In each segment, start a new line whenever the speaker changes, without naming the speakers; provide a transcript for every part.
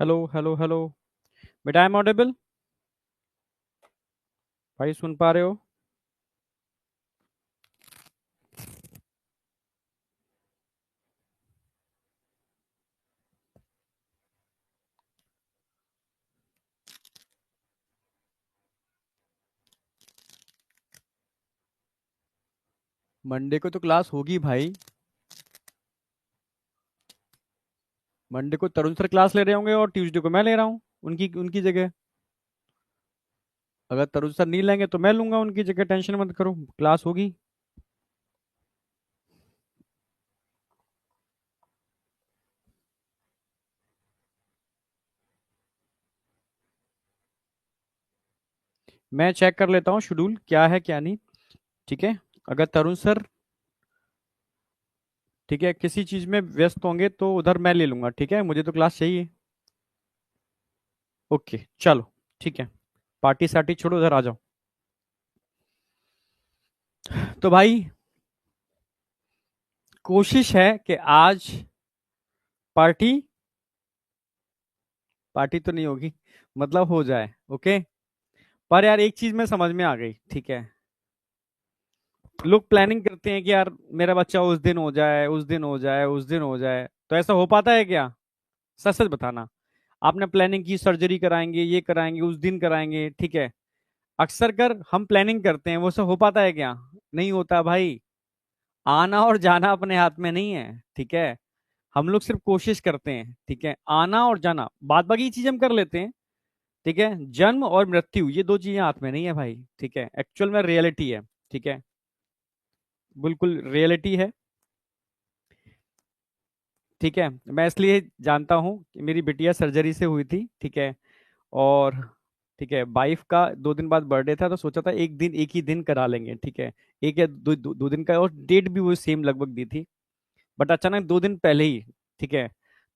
Hello hello hello. बेटा I am audible? भाई सुन पा रहे हो? मंडे को तो क्लास होगी भाई। मंडे को तरुण सर क्लास ले रहे होंगे और ट्यूसडे को मैं ले रहा हूँ उनकी उनकी जगह। अगर तरुण सर नहीं लेंगे तो मैं लूंगा उनकी जगह, टेंशन मत करो, क्लास होगी। मैं चेक कर लेता हूँ शेड्यूल क्या है क्या नहीं। ठीक है। अगर तरुण सर, ठीक है, किसी चीज में व्यस्त होंगे तो उधर मैं ले लूंगा। ठीक है, मुझे तो क्लास चाहिए। ओके चलो। ठीक है, पार्टी सार्टी छोड़ो, उधर आ जाओ। तो भाई कोशिश है कि आज पार्टी, पार्टी तो नहीं होगी, मतलब हो जाए। ओके। पर यार एक चीज में समझ में आ गई। ठीक है, लोग प्लानिंग करते हैं कि यार मेरा बच्चा उस दिन हो जाए, उस दिन हो जाए, उस दिन हो जाए, तो ऐसा हो पाता है क्या? सच सच बताना। आपने प्लानिंग की, सर्जरी कराएंगे, ये कराएंगे, उस दिन कराएंगे, ठीक है। अक्सर कर हम प्लानिंग करते हैं, वो सब हो पाता है क्या? नहीं होता भाई। आना और जाना अपने हाथ में नहीं है। ठीक है, हम लोग सिर्फ कोशिश करते हैं। ठीक है, आना और जाना, बाद बाकी चीज हम कर लेते हैं। ठीक है, जन्म और मृत्यु ये दो चीजें हाथ में नहीं है भाई। ठीक है, एक्चुअल में रियलिटी है। ठीक है, बिल्कुल रियलिटी है। ठीक है, मैं इसलिए जानता हूँ कि मेरी बिटिया सर्जरी से हुई थी। ठीक है, और ठीक है, वाइफ का 2 दिन बाद बर्थडे था, तो सोचा था एक दिन, एक ही दिन करा लेंगे। ठीक है, एक या दो दिन का, और डेट भी वो सेम लगभग दी थी। बट अचानक 2 दिन पहले ही, ठीक है,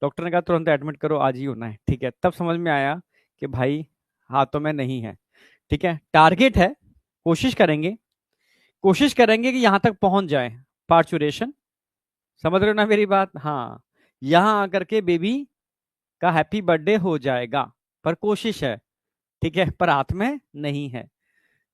डॉक्टर ने कहा तुरंत एडमिट करो, आज ही होना है। ठीक है, तब समझ में आया कि भाई हाथों में नहीं है। ठीक है, टारगेट है, कोशिश करेंगे, कोशिश करेंगे कि यहाँ तक पहुंच जाए, पार्चुरेशन। समझ रहे हो ना मेरी बात? हाँ, यहाँ आकर के बेबी का हैप्पी बर्थडे हो जाएगा। पर कोशिश है। ठीक है, पर हाथ में नहीं है।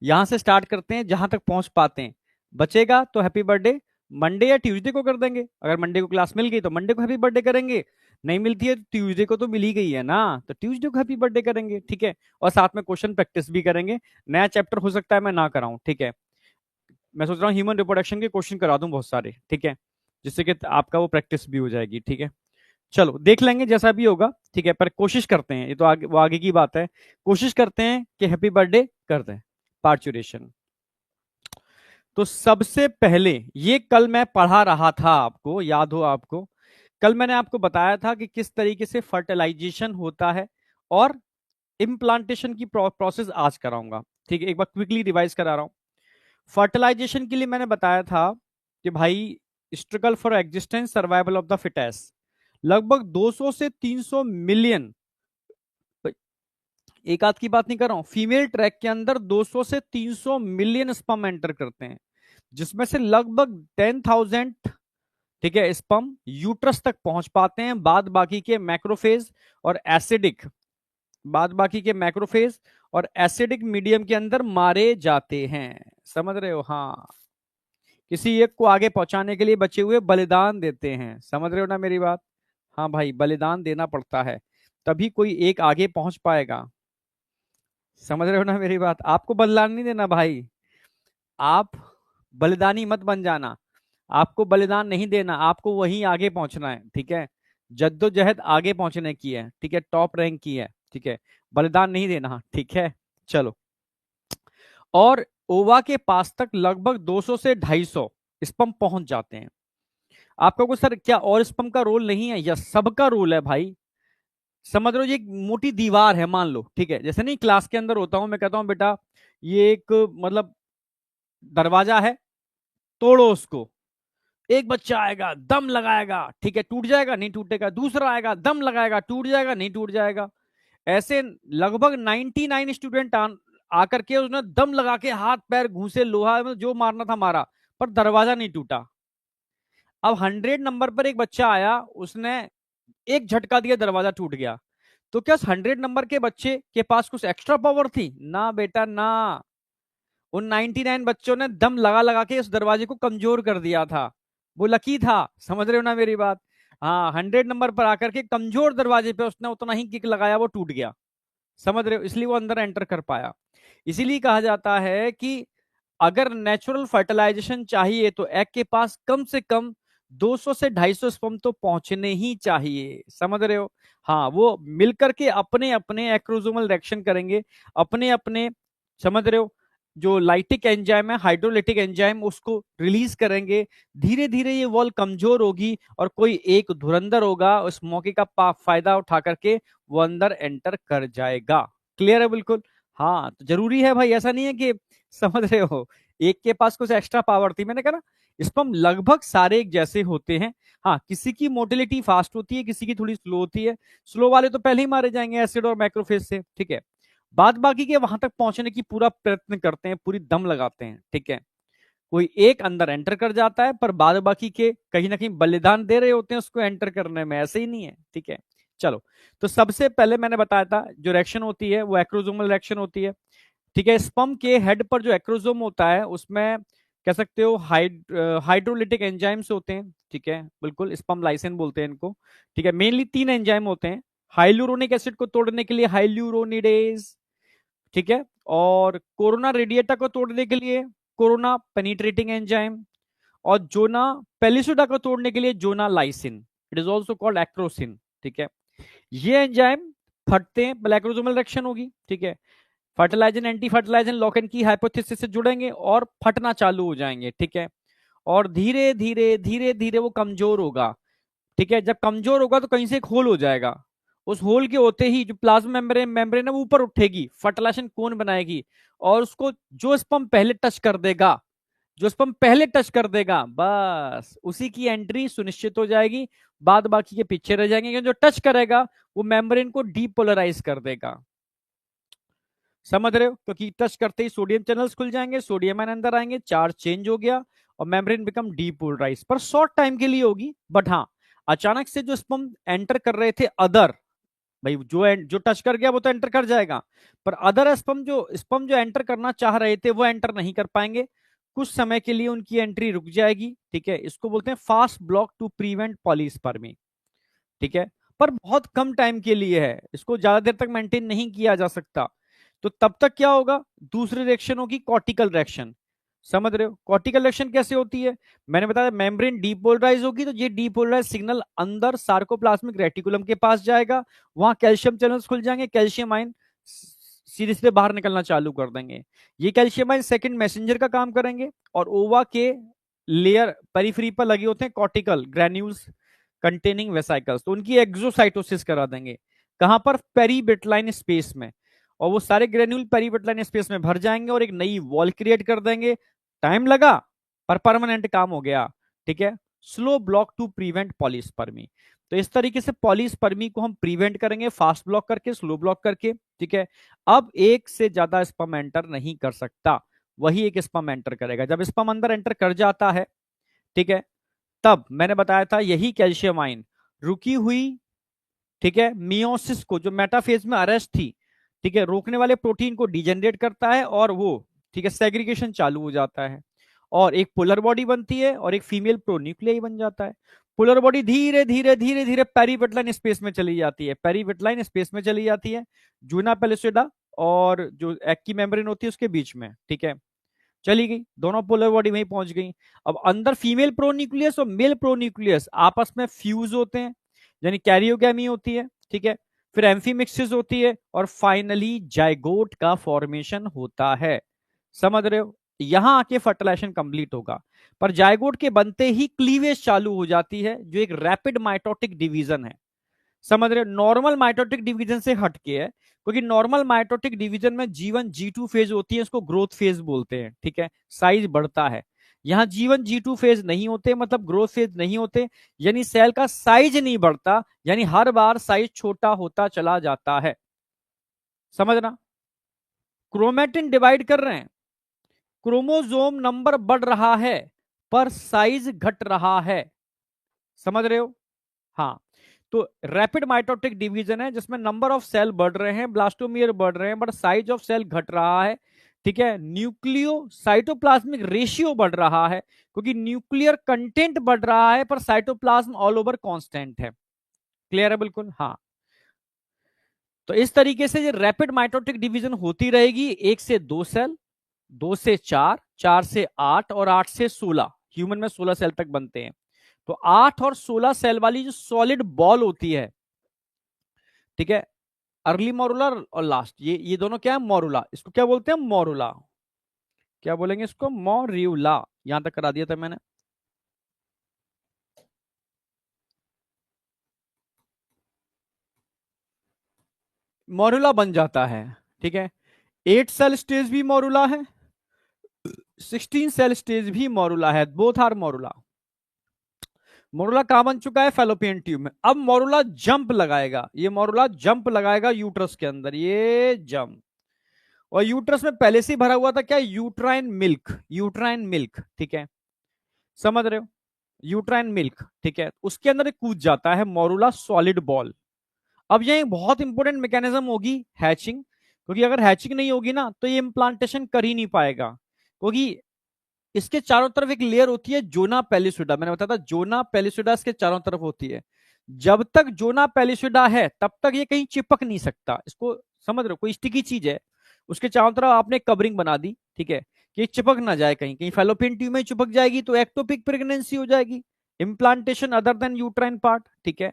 यहां से स्टार्ट करते हैं, जहां तक पहुंच पाते हैं। बचेगा तो हैप्पी बर्थडे मंडे या ट्यूसडे को कर देंगे। अगर मंडे को क्लास मिल गई तो मंडे को हैप्पी बर्थडे करेंगे। नहीं मिलती है तो ट्यूसडे को तो मिल ही गई है ना, तो ट्यूसडे को हैप्पी बर्थडे करेंगे। ठीक है, और साथ में क्वेश्चन प्रैक्टिस भी करेंगे। नया चैप्टर हो सकता है मैं ना कराऊं। ठीक है, मैं सोच रहा हूँ ह्यूमन रिप्रोडक्शन के क्वेश्चन करा दूं बहुत सारे। ठीक है, जिससे कि आपका वो प्रैक्टिस भी हो जाएगी। ठीक है, चलो देख लेंगे जैसा भी होगा। ठीक है, पर कोशिश करते हैं, ये तो आगे, वो आगे की बात है। कोशिश करते हैं कि हैप्पी बर्थडे कर दें, पार्चुरेशन। तो सबसे पहले, ये कल मैं पढ़ा रहा था, आपको याद हो आपको, कल मैंने आपको बताया था कि किस तरीके से फर्टिलाइजेशन होता है, और इम्प्लांटेशन की प्रोसेस आज कराऊंगा। ठीक है, एक बार क्विकली रिवाइज करा रहा हूं। फर्टिलाइजेशन के लिए मैंने बताया था कि भाई struggle for existence, survival of the fittest, लगभग 200 से 300 मिलियन, एक आध की बात नहीं कर रहा हूं, फीमेल ट्रैक के अंदर 200 से 300 मिलियन स्पर्म एंटर करते हैं, जिसमें से लगभग 10,000, ठीक है, स्पर्म यूट्रस तक पहुंच पाते हैं। बाद बाकी के मैक्रोफेज और एसिडिक, बाद बाकी के मैक्रोफेज और एसिडिक मीडियम के अंदर मारे जाते हैं। समझ रहे हो? हाँ, किसी एक को आगे पहुंचाने के लिए बचे हुए बलिदान देते हैं। समझ रहे हो ना मेरी बात? हाँ भाई, बलिदान देना पड़ता है, तभी कोई एक आगे पहुंच पाएगा। समझ रहे हो ना मेरी बात? आपको बलिदान नहीं देना भाई, आप बलिदानी मत बन जाना। आपको बलिदान नहीं देना, आपको वहीं आगे पहुंचना है। ठीक है, जद्दोजहद आगे पहुंचने की है। ठीक है, टॉप रैंक की है। ठीक है, बलिदान नहीं देना। ठीक है, चलो। और ओवा के पास तक लगभग 200 से 250 स्पम पहुंच जाते हैं। आपका को सर क्या और स्पम का रोल नहीं है? यस, सबका रोल है भाई। समझ रहे हो? ये एक मोटी दीवार है, मान लो। ठीक है, जैसे नहीं क्लास के अंदर होता हूं, मैं कहता हूं बेटा ये एक, मतलब दरवाजा है, तोड़ो उसको। एक बच्चा आएगा, दम लगाएगा, ठीक है, टूट जाएगा, नहीं टूटेगा। दूसरा आएगा, दम लगाएगा, टूट जाएगा, नहीं टूट जाएगा। ऐसे लगभग 99 स्टूडेंट आकर के उसने दम लगा के हाथ पैर घूसे, लोहा में जो मारना था मारा, पर दरवाजा नहीं टूटा। अब 100 नंबर पर एक बच्चा आया, उसने एक झटका दिया, दरवाजा टूट गया। तो क्या 100 नंबर के बच्चे के पास कुछ एक्स्ट्रा पावर थी? ना बेटा ना। उन 99 बच्चों ने दम लगा लगा के उस दरवाजे को कमजोर कर दिया था। वो लकी था, समझ रहे हो ना मेरी बात? हाँ, 100 नंबर पर आकर के कमजोर दरवाजे पे उसने उतना ही किक लगाया, वो टूट गया। समझ रहे हो? इसलिए वो अंदर एंटर कर पाया। इसीलिए कहा जाता है कि अगर नेचुरल फर्टिलाइजेशन चाहिए तो एग के पास कम से कम 200 से 250 स्पर्म तो पहुंचने ही चाहिए। समझ रहे हो? हाँ, वो मिलकर के अपने अपने एक्रोसोमल रिएक्शन करेंगे, अपने अपने, समझ रहे हो, जो लाइटिक एंजाइम है, हाइड्रोलिटिक एंजाइम, उसको रिलीज करेंगे। धीरे धीरे ये वॉल कमजोर होगी और कोई एक धुरंधर होगा, उस मौके का फायदा उठा करके वो अंदर एंटर कर जाएगा। क्लियर है बिल्कुल? हाँ, तो जरूरी है भाई, ऐसा नहीं है कि, समझ रहे हो, एक के पास कुछ एक्स्ट्रा पावर थी। मैंने कहा ना, स्पर्म लगभग सारे एक जैसे होते हैं। हाँ, किसी की मोटिलिटी फास्ट होती है, किसी की थोड़ी स्लो होती है। स्लो वाले तो पहले ही मारे जाएंगे एसिड और मैक्रोफेज से, ठीक है। बाद बाकी के वहां तक पहुंचने की पूरा प्रयत्न करते हैं, पूरी दम लगाते हैं, ठीक है। कोई एक अंदर एंटर कर जाता है, पर बाद बाकी के कहीं ना कहीं बलिदान दे रहे होते हैं उसको एंटर करने में, ऐसे ही नहीं है, ठीक है। चलो, तो सबसे पहले मैंने बताया था जो रिएक्शन होती है वो एक्रोसोमल रिएक्शन होती है, ठीक है। स्पर्म के हेड पर जो एक्रोसोम होता है उसमें कह सकते हो हाइड्रोलिटिक एंजाइम्स होते हैं, ठीक है, बिल्कुल, स्पर्म लाइसेन बोलते हैं इनको, ठीक है। मेनली 3 एंजाइम होते हैं। हाइलुरोनिक एसिड को तोड़ने के लिए हाइल्यूरोनिडेज, ठीक है, और कोरोना रेडिएटा को तोड़ने के लिए कोरोना पेनिट्रेटिंग एंजाइम, और जोना पेलिसुडा को तोड़ने के लिए zona lysin, it is also called acrosin, ठीक है। ये एंजाइम फटते हैं, ब्लैक्रोसोमल रिएक्शन होगी, ठीक है। Fertilizin anti fertilizin lock and की हाइपोथेसिस से जुड़ेंगे और फटना चालू हो जाएंगे, ठीक है। और धीरे धीरे धीरे धीरे वो कमजोर होगा, ठीक है। जब कमजोर होगा तो कहीं से एक होल हो जाएगा, उस होल के होते ही जो प्लाज्मा मेम्ब्रेन मेम्ब्रेन है वो ऊपर उठेगी, फर्टिलाइजेशन कोन बनाएगी, और उसको जो स्पर्म पहले टच कर देगा, जो स्पर्म पहले टच कर देगा, बस उसी की एंट्री सुनिश्चित हो जाएगी। बाद बाकी के पीछे रह जाएंगे, क्योंकि जो टच करेगा वो मेम्ब्रेन को डीपोलराइज कर देगा। समझ रहे हो? क्योंकि टच करते ही सोडियम चैनल्स खुल जाएंगे, सोडियम आयन अंदर आएंगे, चार्ज चेंज हो गया और मेम्ब्रेन बिकम डीपोलराइज, पर शॉर्ट टाइम के लिए होगी। बट हाँ, अचानक से जो स्पर्म एंटर कर रहे थे अदर, भाई जो टच कर गया वो तो एंटर कर जाएगा, पर अदर स्पर्म जो एंटर करना चाह रहे थे वो एंटर नहीं कर पाएंगे। कुछ समय के लिए उनकी एंट्री रुक जाएगी, ठीक है। इसको बोलते हैं fast block to prevent polyspermy, ठीक है। पर बहुत कम टाइम के लिए है, इसको ज्यादा देर तक मेंटेन नहीं किया जा सकता। तो तब तक क्या होगा? दूसरी रिएक्शन होगी कॉर्टिकल रिएक्शन। समझ रहे हो? कॉर्टिकल रिएक्शन कैसे होती है? मैंने बताया मेम्ब्रेन डीपोलराइज होगी, तो ये डीपोलराइज सिग्नल अंदर सार्कोप्लाज्मिक रेटिकुलम के पास जाएगा, वहां कैल्शियम चैनल्स खुल जाएंगे, कैल्शियम आयन सीधे सीधे बाहर निकलना चालू कर देंगे। ये कैल्शियम आयन सेकंड मैसेंजर का काम करेंगे, और ओवा के लेयर पेरिफेरी पर लगे होते हैं कॉर्टिकल ग्रैन्यूल्स कंटेनिंग वेसाइकल्स, तो उनकी एक्सोसाइटोसिस करा देंगे। कहां पर? पेरीबेटलाइन स्पेस में, और वो सारे ग्रेन्यूल पेरीबेटलाइन स्पेस में भर जाएंगे और एक नई वॉल क्रिएट कर देंगे। टाइम लगा पर परमानेंट काम हो गया, ठीक है। Slow block to prevent polyspermy. तो इस तरीके से पॉलीस्पर्मी को हम प्रिवेंट करेंगे, फास्ट ब्लॉक करके, स्लो ब्लॉक करके, ठीक है। अब एक से ज्यादा स्पर्म एंटर नहीं कर सकता, वही एक स्पर्म एंटर करेगा। जब स्पर्म अंदर एंटर कर जाता है, ठीक है, तब मैंने बताया था यही कैल्शियम आयन रुकी हुई, ठीक है, मियोसिस को, जो मेटाफेज में अरेस्ट थी, ठीक है, रोकने वाले प्रोटीन को डिजेनरेट करता है, और वो, ठीक है, सेग्रीगेशन चालू हो जाता है, और एक पोलर बॉडी बनती है और एक फीमेल प्रोन्यूक्लियाई बन जाता है। पोलर बॉडी धीरे धीरे धीरे धीरे पेरीवेटलाइन स्पेस में चली जाती है, पेरीवेटलाइन स्पेस में चली जाती है, जूना पेलिसोडा और जो एक् की मेम्ब्रेन होती है उसके बीच में, ठीक है, चली गई, दोनों पोलर बॉडी में ही पहुंच गई। अब अंदर फीमेल प्रोन्यूक्लियस और मेल प्रोन्यूक्लियस आपस में फ्यूज होते हैं, यानी कैरियोगैमी होती है, ठीक है। फिर एम्फीमिक्सिस होती है, और फाइनली जाइगोट का फॉर्मेशन होता है। समझ रहे हो? यहां आके फर्टिलाइजेशन कंप्लीट होगा, पर जाइगोट के बनते ही क्लीवेज चालू हो जाती है, जो एक रैपिड माइटोटिक डिवीजन है। समझ रहे हो? नॉर्मल माइटोटिक डिवीजन से हटके है, क्योंकि नॉर्मल माइटोटिक डिवीजन में G1 G2 फेज होती है, इसको ग्रोथ फेज बोलते हैं, ठीक है, साइज बढ़ता है। यहाँ G1 G2 फेज नहीं होते, मतलब ग्रोथ फेज नहीं होते, यानी सेल का साइज नहीं बढ़ता, यानी हर बार साइज छोटा होता चला जाता है। समझना? क्रोमेटिन डिवाइड कर रहे हैं, क्रोमोसोम नंबर बढ़ रहा है, पर साइज घट रहा है। समझ रहे हो? हाँ, तो रैपिड माइटोटिक डिवीजन है जिसमें नंबर ऑफ सेल बढ़ रहे हैं, ब्लास्टोमियर बढ़ रहे हैं, बट साइज ऑफ सेल घट रहा है। ठीक है, न्यूक्लियो साइटोप्लाज्मिक रेशियो बढ़ रहा है क्योंकि न्यूक्लियर कंटेंट बढ़ रहा है पर साइटोप्लाज्म ऑल ओवर कांस्टेंट है। क्लियर है बिल्कुल? हाँ। तो इस तरीके से ये रैपिड माइटोटिक डिवीजन होती रहेगी, 1 से 2 सेल, 2 से 4, 4 से 8 और 8 से 16। ह्यूमन में 16 सेल तक बनते हैं। तो 8 और 16 सेल वाली जो सॉलिड बॉल होती है, ठीक है, अर्ली मोरुला और लास्ट, ये दोनों क्या है? मोरुला। इसको क्या बोलते हैं? मोरुला। क्या बोलेंगे इसको? मोर्यूला। यहां तक करा दिया था मैंने। मोरुला बन जाता है। ठीक है, 8 सेल स्टेज भी मोरुला है, 16 सेल स्टेज भी मोरुला है, बोथ आर मोरुला। मोरुला कहां बन चुका है? फैलोपियन ट्यूब में। अब मोरुला जंप लगाएगा, ये मोरुला जंप लगाएगा यूट्रस के अंदर, ये जंप। और यूट्रस में पहले से ही भरा हुआ था क्या? Uterine milk, uterine milk. ठीक है, समझ रहे हो? Uterine milk. ठीक है, उसके अंदर कूद जाता है मोरुला सॉलिड बॉल। अब ये बहुत इंपॉर्टेंट मैकेनिज्म होगी हैचिंग, क्योंकि अगर हैचिंग नहीं होगी ना तो ये इम्प्लांटेशन कर ही नहीं पाएगा, क्योंकि इसके चारों तरफ एक लेयर होती है जोना पेलिसुडा। मैंने बताया था जोना पेलिसुडा इसके चारों तरफ होती है। जब तक जोना पेलिसुडा है तब तक ये कहीं चिपक नहीं सकता। इसको समझ रहे हो? कोई स्टिकी चीज है, उसके चारों तरफ आपने कवरिंग बना दी, ठीक है, कि चिपक ना जाए, कहीं कहीं फैलोपियन ट्यूब में चिपक जाएगी तो एक्टोपिक प्रेगनेंसी हो जाएगी, implantation other than uterine part. ठीक है,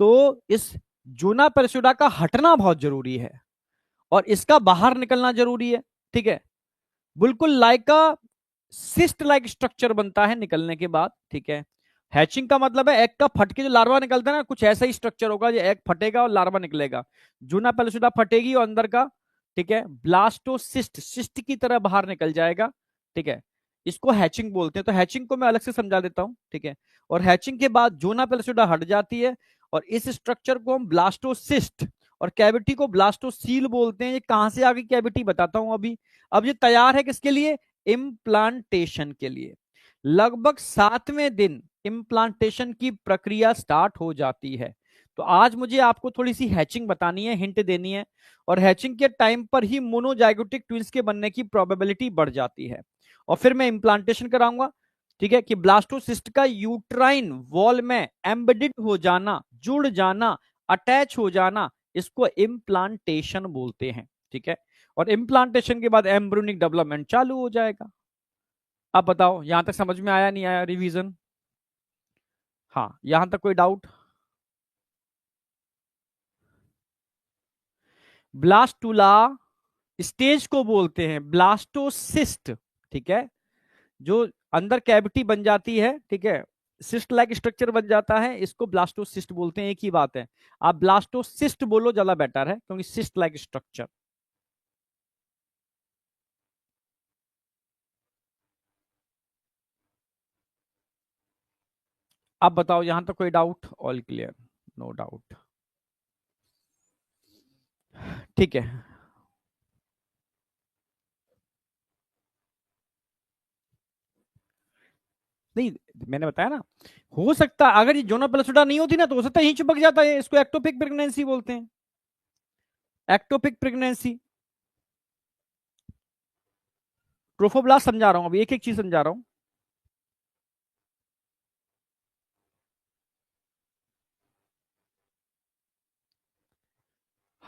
तो इस जोना पेलिसुडा का हटना बहुत जरूरी है और इसका बाहर निकलना जरूरी है। ठीक है, बिल्कुल लाइक का सिस्ट लाइक स्ट्रक्चर बनता है निकलने के बाद। ठीक है, हैचिंग का मतलब है एग का फट के जो लार्वा निकलता है ना, कुछ ऐसा ही स्ट्रक्चर होगा, जो एग फटेगा और लार्वा निकलेगा। जूना पेलिसुडा फटेगी और अंदर का, ठीक है, ब्लास्टोसिस्ट सिस्ट की तरह बाहर निकल जाएगा। ठीक है, इसको हैचिंग बोलते हैं। तो हैचिंग को मैं अलग से समझा देता हूं। ठीक है, और हैचिंग के बाद जोना पेलिसुडा हट जाती है और इस स्ट्रक्चर को हम ब्लास्टोसिस्ट और कैविटी को ब्लास्टोसील बोलते हैं। ये कहां से आ गई कैविटी बताता हूं अभी। अब ये तैयार है किसके लिए? इम्प्लांटेशन के लिए। लगभग 7वें दिन इम्प्लांटेशन की प्रक्रिया स्टार्ट हो जाती है। तो आज मुझे आपको थोड़ी सी हैचिंग बतानी है, हिंट देनी है, और हैचिंग के टाइम पर ही मोनोजाइगोटिक ट्विंस के बनने की प्रोबेबिलिटी बढ़ जाती है। और फिर मैं इम्प्लांटेशन कराऊंगा। ठीक है, कि ब्लास्टोसिस्ट का यूट्राइन वॉल में एम्बेडेड हो जाना, जुड़ जाना, अटैच हो जाना, इसको इम्प्लांटेशन बोलते हैं। ठीक है, और इम्प्लांटेशन के बाद एम्ब्रियोनिक डेवलपमेंट चालू हो जाएगा। अब बताओ यहां तक समझ में आया नहीं आया? रिवीजन। हाँ, यहां तक कोई डाउट? ब्लास्टुला स्टेज को बोलते हैं ब्लास्टोसिस्ट। ठीक है, जो अंदर कैविटी बन जाती है, ठीक है, सिस्ट लाइक स्ट्रक्चर बन जाता है, इसको ब्लास्टोसिस्ट बोलते हैं। एक ही बात है, आप ब्लास्टोसिस्ट बोलो ज्यादा बेटर है, क्योंकि सिस्ट लाइक स्ट्रक्चर। अब बताओ यहां तक कोई doubt? All clear? No doubt? ठीक है, नहीं, मैंने बताया ना, हो सकता है अगर ये जोना पेलसुडा नहीं होती ना तो हो सकता है यहीं चिपक जाता है। इसको एक्टोपिक प्रेगनेंसी बोलते हैं, एक्टोपिक प्रेगनेंसी। ट्रोफोब्लास्ट समझा रहा हूं, अभी एक एक चीज समझा रहा हूं।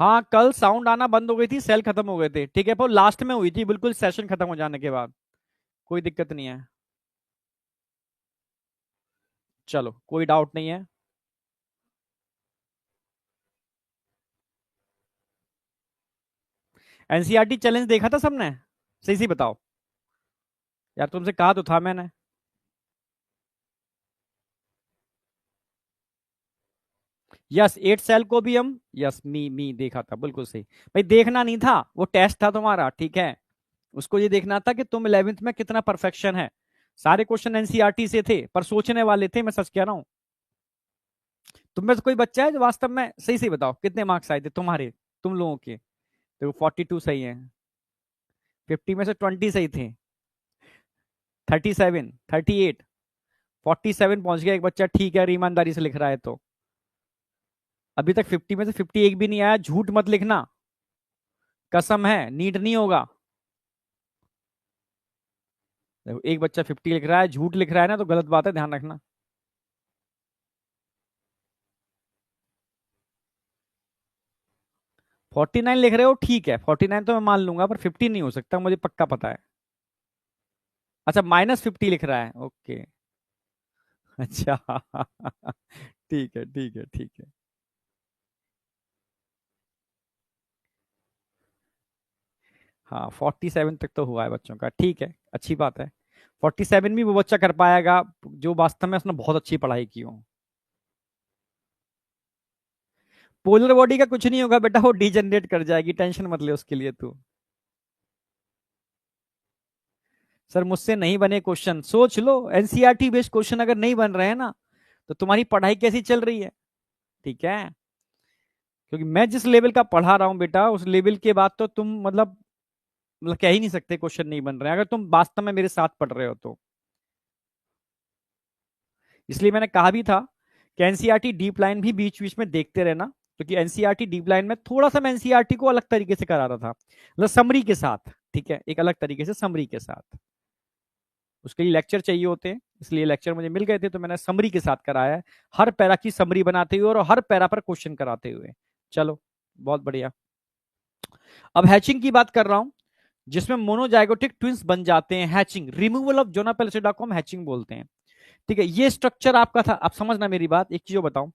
हाँ, कल साउंड आना बंद हो गई थी, सेल खत्म हो गए थे। ठीक है, पर लास्ट में हुई थी, बिल्कुल सेशन खत्म हो जाने के बाद। कोई दिक्कत नहीं है। चलो, कोई डाउट नहीं है। एनसीईआरटी चैलेंज देखा था सबने? सही सही बताओ यार, तुमसे कहा तो था मैंने। यस, 8 सेल को भी हम, यस, मी देखा था, बिल्कुल सही। भाई देखना नहीं था, वो टेस्ट था तुम्हारा। ठीक है, उसको ये देखना था कि तुम 11वीं में कितना परफेक्शन है। सारे क्वेश्चन एनसीईआरटी से थे पर सोचने वाले थे, मैं सच कह रहा हूं। तुम में से कोई बच्चा है जो वास्तव में सही सही बताओ कितने मार्क्स आए थे तुम्हारे, तुम लोगों के? तो 42 सही है, 50 में से 20 सही थे, 37, 38, 47 पहुंच गया एक बच्चा। ठीक है, ईमानदारी से लिख रहा है तो। अभी तक 50 में से 51 भी नहीं आया, झूठ मत लिखना, कसम है नीट नहीं होगा। देखो एक बच्चा 50 लिख रहा है, झूठ लिख रहा है ना, तो गलत बात है, ध्यान रखना। 49 लिख रहे हो, ठीक है, 49 तो मैं मान लूंगा, पर 50 नहीं हो सकता, मुझे पक्का पता है। अच्छा, -50 लिख रहा है, ओके। अच्छा ठीक है, ठीक है, ठीक है। हाँ, 47 तक तो हुआ है बच्चों का, ठीक है, अच्छी बात है। 47 भी वो बच्चा कर पाएगा जो वास्तव में उसने बहुत अच्छी पढ़ाई की हो। पोलर बॉडी का कुछ नहीं होगा बेटा, वो डिजनरेट कर जाएगी, टेंशन मत ले उसके लिए तू। सर मुझसे नहीं बने क्वेश्चन, सोच लो, एनसीईआरटी बेस्ड क्वेश्चन अगर नहीं बन रहे हैं ना, तो तुम्हारी पढ़ाई कैसी चल रही है? ठीक है, क्योंकि मैं जिस लेवल का पढ़ा रहा हूं बेटा, उस लेवल के बाद तो तुम मतलब कह ही नहीं सकते क्वेश्चन नहीं बन रहे हैं, अगर तुम वास्तव में मेरे साथ पढ़ रहे हो तो। इसलिए मैंने कहा भी था कि एनसीईआरटी डीप लाइन भी बीच बीच में देखते रहना, क्योंकि एनसीईआरटी डीप लाइन में थोड़ा सा मैं एनसीईआरटी को अलग तरीके से करा रहा था, मतलब समरी के साथ, ठीक है, एक अलग तरीके से समरी के साथ। उसके लिए लेक्चर चाहिए होते हैं, इसलिए लेक्चर मुझे मिल गए थे, तो मैंने समरी के साथ कराया है, हर पैरा की समरी बनाते हुए और हर पैरा पर क्वेश्चन कराते हुए। चलो, बहुत बढ़िया। अब हैचिंग की बात कर रहा हूं, जिसमें मोनोजाइगोटिक ट्विंस बन जाते हैं, hatching, removal of zona pellucida को हम हैचिंग बोलते हैं। ठीक है, ये स्ट्रक्चर आपका था। आप समझना मेरी बात, एक चीज बताऊं,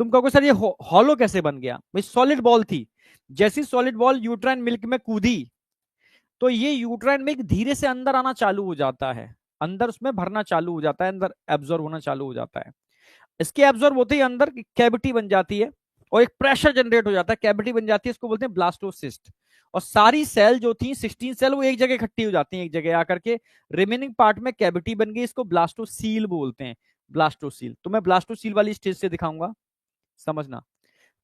तुम कहोगे सर ये हॉलो कैसे बन गया? भाई सॉलिड बॉल थी, जैसी सॉलिड बॉल यूट्राइन मिल्क में कूदी, तो ये यूट्राइन मिल्क धीरे से अंदर आना चालू हो जाता है, अंदर उसमें भरना चालू हो जाता है, अंदर एब्जॉर्ब होना चालू हो जाता है। इसके एब्जॉर्ब होते ही अंदर कैविटी बन जाती है, और एक प्रेशर जनरेट हो जाता है, कैविटी बन जाती है, इसको बोलते हैं ब्लास्टोसिस्ट। और सारी सेल जो थी 16 सेल, वो एक जगह इकट्ठी हो जाती हैं, एक जगह आकर के रिमेनिंग पार्ट में कैविटी बन गई, इसको ब्लास्टोसील बोलते हैं। ब्लास्टोसील तो मैं ब्लास्टोसील वाली स्टेज से दिखाऊंगा, समझना।